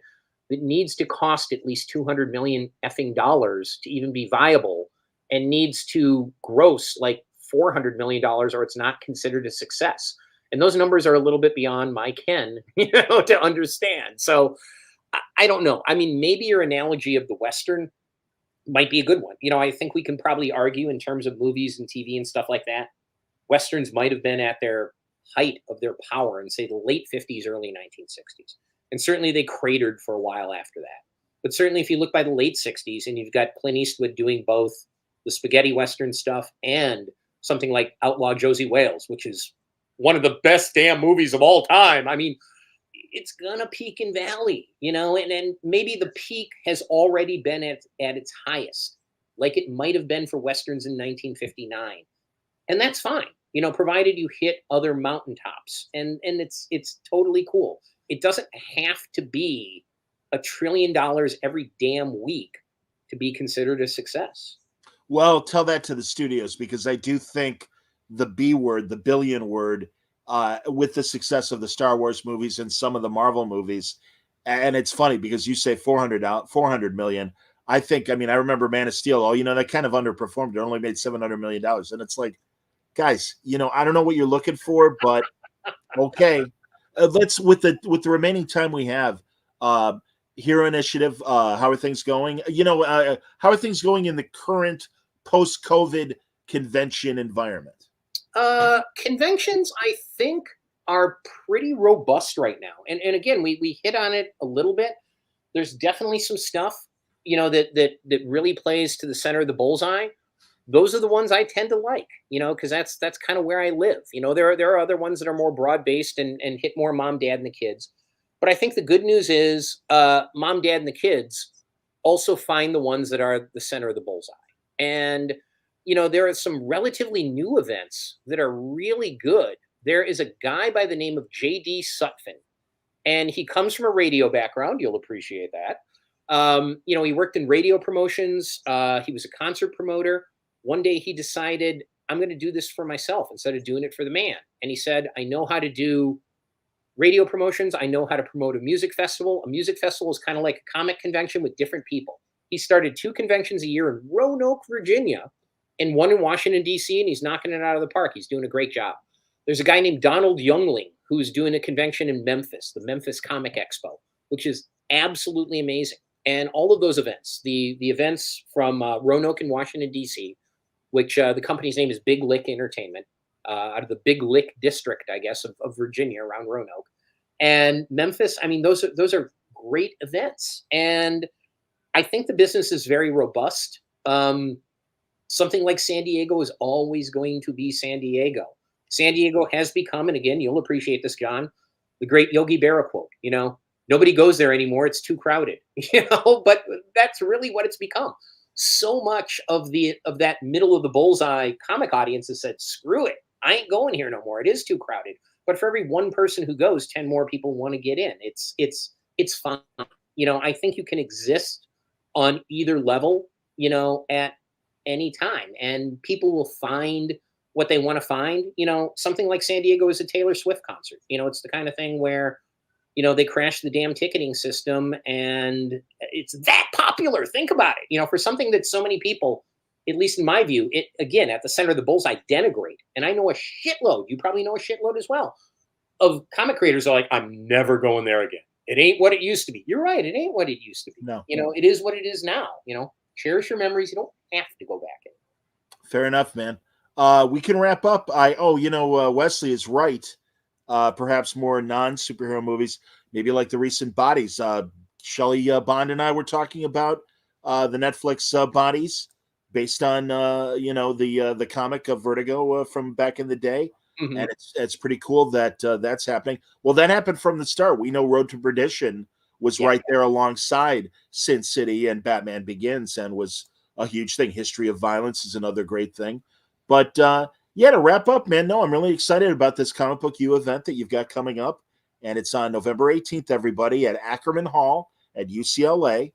that needs to cost at least 200 million effing dollars to even be viable, and needs to gross like $400 million, or it's not considered a success. And those numbers are a little bit beyond my ken, to understand. So I don't know. I mean, maybe your analogy of the Western might be a good one. I think we can probably argue in terms of movies and TV and stuff like that. Westerns might have been at their height of their power in, say, the late 50s, early 1960s. And certainly they cratered for a while after that. But certainly if you look by the late 60s and you've got Clint Eastwood doing both the spaghetti Western stuff and something like Outlaw Josie Wales, which is one of the best damn movies of all time. I mean, it's gonna peak and valley, and maybe the peak has already been at its highest, like it might have been for Westerns in 1959. And that's fine, provided you hit other mountaintops, and it's totally cool. It doesn't have to be $1 trillion every damn week to be considered a success. Well, tell that to the studios, because I do think the B word, the billion word, with the success of the Star Wars movies and some of the Marvel movies, and it's funny because you say 400 million. I remember Man of Steel. Oh, that kind of underperformed. It only made $700 million, and it's like, guys, I don't know what you're looking for, but okay. Let's with the remaining time we have. Hero Initiative. How are things going? How are things going in the current post-COVID convention environment? Conventions, I think, are pretty robust right now. And again, we hit on it a little bit. There's definitely some stuff, that really plays to the center of the bullseye. Those are the ones I tend to like, because that's kind of where I live. There are other ones that are more broad-based and hit more mom, dad, and the kids. But I think the good news is mom, dad, and the kids also find the ones that are the center of the bullseye. And there are some relatively new events that are really good. There is a guy by the name of J.D. Sutphin, and he comes from a radio background. You'll appreciate that. He worked in radio promotions. He was a concert promoter. One day he decided, I'm going to do this for myself instead of doing it for the man. And he said, I know how to do radio promotions. I know how to promote a music festival. A music festival is kind of like a comic convention with different people. He started 2 conventions a year in Roanoke, Virginia, and one in Washington, D.C., and he's knocking it out of the park. He's doing a great job. There's a guy named Donald Youngling who's doing a convention in Memphis, the Memphis Comic Expo, which is absolutely amazing. And all of those events, the events from Roanoke and Washington, D.C., which the company's name is Big Lick Entertainment, out of the Big Lick district, I guess, of Virginia around Roanoke. And Memphis, I mean, those are great events. And I think the business is very robust. Something like San Diego is always going to be San Diego. San Diego has become, and again, you'll appreciate this, John, the great Yogi Berra quote, nobody goes there anymore. It's too crowded, but that's really what it's become. So much of that middle of the bullseye comic audience has said, screw it. I ain't going here no more. It is too crowded. But for every one person who goes, 10 more people want to get in. It's fun. I think you can exist on either level, at any time, and people will find what they want to find. Something like San Diego is a Taylor Swift concert. It's the kind of thing where, they crashed the damn ticketing system and it's that popular. Think about it, for something that so many people, at least in my view, it, again, at the center of the bullseye, denigrate. And I know a shitload, you probably know a shitload as well, of comic creators are like, I'm never going there again. It ain't what it used to be. You're right. It ain't what it used to be. No. It is what it is now. Cherish your memories. You don't have to go back in. Fair enough, man. We can wrap up. Wesley is right. Perhaps more non-superhero movies, maybe like the recent Bodies. Shelley Bond and I were talking about the Netflix Bodies, based on the comic of Vertigo from back in the day. Mm-hmm. And it's pretty cool that that's happening. Well, that happened from the start. We know Road to Perdition was right there alongside Sin City and Batman Begins, and was a huge thing. History of Violence is another great thing. But to wrap up, man, no, I'm really excited about this Comic Book U event that you've got coming up. and it's on November 18th, everybody, at Ackerman Hall at UCLA.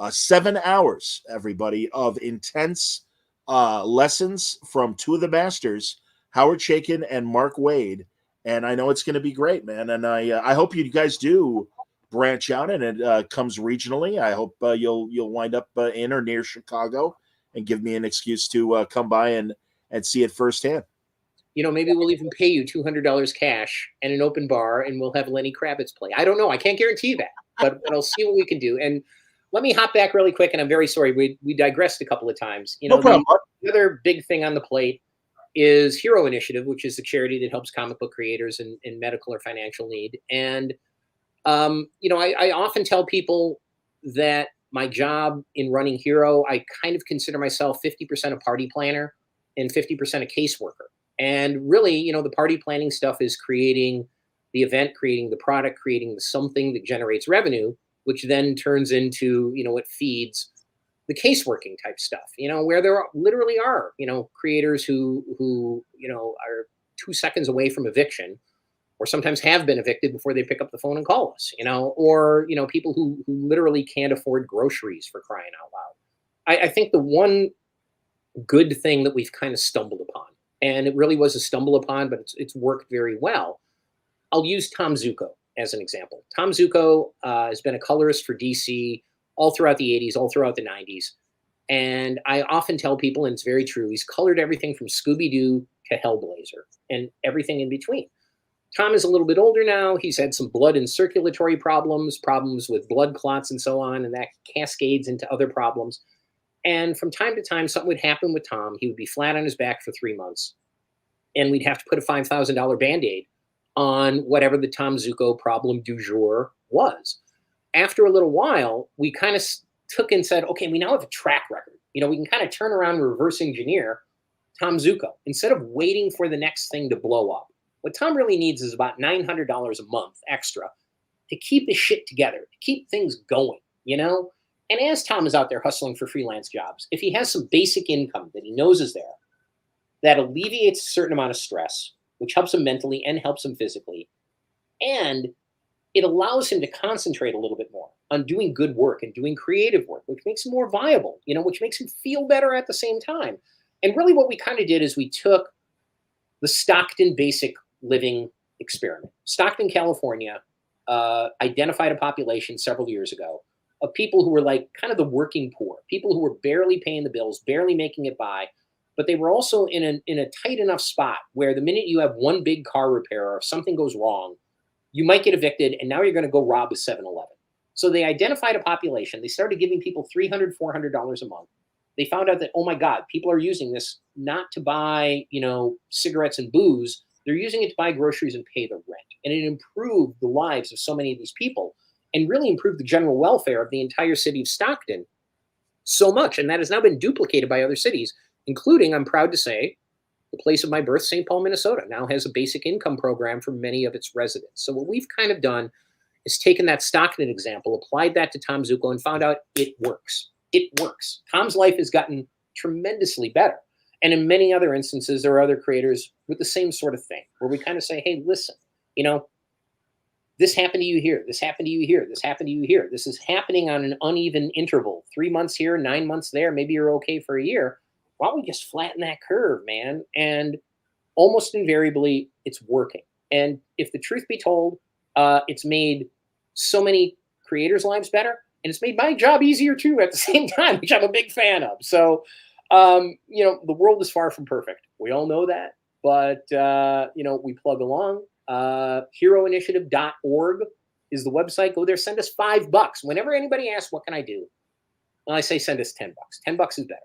7 hours, everybody, of intense lessons from two of the masters, Howard Chaykin and Mark Waid. And I know it's going to be great, man. And I hope you guys do branch out and it comes regionally. I hope you'll wind up in or near Chicago and give me an excuse to come by and see it firsthand. Maybe we'll even pay you $200 cash and an open bar, and we'll have Lenny Kravitz play. I don't know. I can't guarantee that, but I'll see what we can do. And let me hop back really quick, and I'm very sorry. We digressed a couple of times. No problem. The other big thing on the plate is Hero Initiative, which is the charity that helps comic book creators in medical or financial need. And, I often tell people that my job in running Hero, I kind of consider myself 50% a party planner and 50% a caseworker. And really, the party planning stuff is creating the event, creating the product, creating something that generates revenue, which then turns into, it feeds the caseworking type stuff, where there literally are, creators who are 2 seconds away from eviction, or sometimes have been evicted before they pick up the phone and call us, or, people who literally can't afford groceries, for crying out loud. I think the one good thing that we've kind of stumbled upon, and it really was a stumble upon, but it's worked very well. I'll use Tom Zucco as an example. Tom Zucco has been a colorist for DC all throughout the 80s, all throughout the 90s. And I often tell people, and it's very true, he's colored everything from Scooby-Doo to Hellblazer and everything in between. Tom is a little bit older now. He's had some blood and circulatory problems with blood clots and so on, and that cascades into other problems. And from time to time, something would happen with Tom. He would be flat on his back for 3 months, and we'd have to put a $5,000 Band-Aid on whatever the Tom Zucco problem du jour was. After a little while, we kind of took and said, okay, we now have a track record. We can kind of turn around and reverse engineer Tom Zucco instead of waiting for the next thing to blow up. What Tom really needs is about $900 a month extra to keep his shit together, to keep things going, And as Tom is out there hustling for freelance jobs, if he has some basic income that he knows is there, that alleviates a certain amount of stress, which helps him mentally and helps him physically, and it allows him to concentrate a little bit more on doing good work and doing creative work, which makes him more viable, which makes him feel better at the same time. And really what we kind of did is we took the Stockton basic living experiment. Stockton, California, identified a population several years ago of people who were like kind of the working poor, people who were barely paying the bills, barely making it by, but they were also in a tight enough spot where the minute you have one big car repair or if something goes wrong, you might get evicted, and now you're going to go rob a 7-Eleven. So they identified a population. They started giving people $300, $400 a month. They found out that, oh my God, people are using this not to buy, cigarettes and booze. They're using it to buy groceries and pay the rent. And it improved the lives of so many of these people and really improved the general welfare of the entire city of Stockton so much. And that has now been duplicated by other cities, including, I'm proud to say, the place of my birth, St. Paul, Minnesota, now has a basic income program for many of its residents. So what we've kind of done is taken that Stockton example, applied that to Tom Zucco, and found out it works. It works. Tom's life has gotten tremendously better. And in many other instances, there are other creators with the same sort of thing, where we kind of say, hey, listen, this happened to you here. This happened to you here. This happened to you here. This is happening on an uneven interval, 3 months here, 9 months there. Maybe you're okay for a year. Why don't we just flatten that curve, man? And almost invariably, it's working. And if the truth be told, it's made so many creators' lives better, and it's made my job easier too at the same time, which I'm a big fan of. So, the world is far from perfect. We all know that, but, we plug along. Heroinitiative.org is the website. Go there, send us $5. Whenever anybody asks, what can I do? Well, I say send us $10. $10 is better.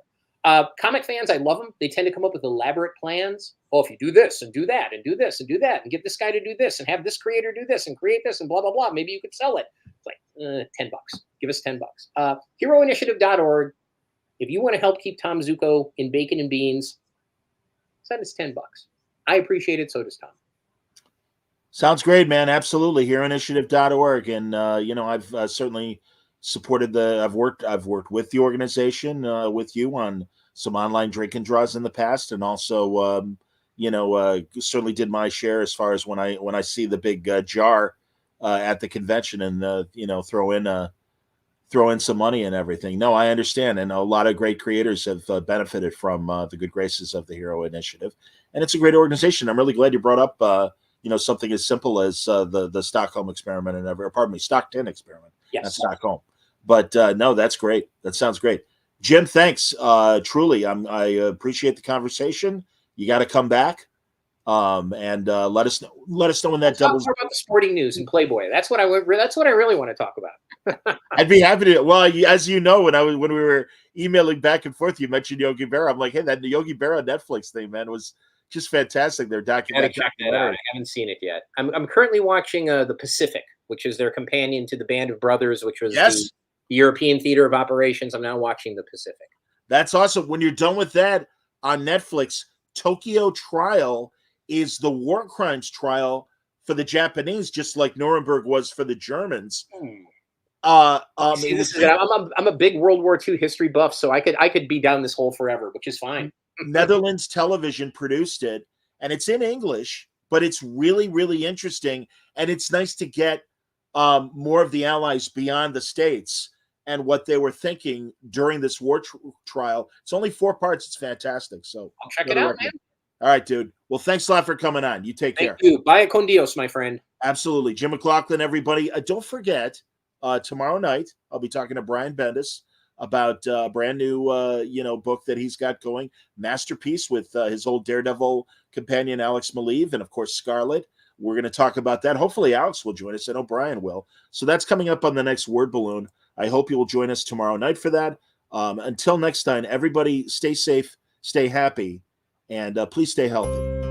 Comic fans, I love them. They tend to come up with elaborate plans. Oh, if you do this and do that and do this and do that and get this guy to do this and have this creator do this and create this and blah, blah, blah, maybe you could sell it. It's like $10. Give us $10. Heroinitiative.org. If you want to help keep Tom Zucco in bacon and beans, send us $10. I appreciate it. So does Tom. Sounds great, man. Absolutely. Heroinitiative.org. And, I've certainly supported I've worked with the organization, with you on some online drinking draws in the past. And also, certainly did my share as far as when I see the big jar at the convention and throw in some money and everything. No, I understand, and a lot of great creators have benefited from the good graces of the Hero Initiative, and it's a great organization. I'm really glad you brought up something as simple as the Stockholm experiment and Stockton experiment, Yes. not Stockholm. But no, that's great. That sounds great. Jim, thanks. Truly, I appreciate the conversation. You got to come back, and let us know when that Talk doubles. more about the sporting news and Playboy. That's what I really want to talk about. I'd be happy to. Well, as you know, when we were emailing back and forth, you mentioned Yogi Berra. I'm like, hey, that Yogi Berra Netflix thing, man, was just fantastic. Their documentary. Check that out. I haven't seen it yet. I'm currently watching The Pacific, which is their companion to the Band of Brothers, which was the European Theater of Operations. I'm now watching The Pacific. That's awesome. When you're done with that on Netflix, Tokyo Trial is the war crimes trial for the Japanese, just like Nuremberg was for the Germans. See, I'm a big World War II history buff, so I could be down this hole forever, which is fine. Netherlands Television produced it, and it's in English, but it's really, really interesting, and it's nice to get more of the Allies beyond the States and what they were thinking during this war trial. It's only 4 parts. It's fantastic. So I'll check it out, man. All right, dude. Well, thanks a lot for coming on. You take care. Thank you. Vaya con Dios, my friend. Absolutely. Jim McLauchlin, everybody. Don't forget, tomorrow night, I'll be talking to Brian Bendis about a brand new, book that he's got going, Masterpiece, with his old Daredevil companion, Alex Maleev, and, of course, Scarlet. We're going to talk about that. Hopefully, Alex will join us. I know Brian will. So that's coming up on the next Word Balloon. I hope you will join us tomorrow night for that. Until next time, everybody stay safe, stay happy, and please stay healthy.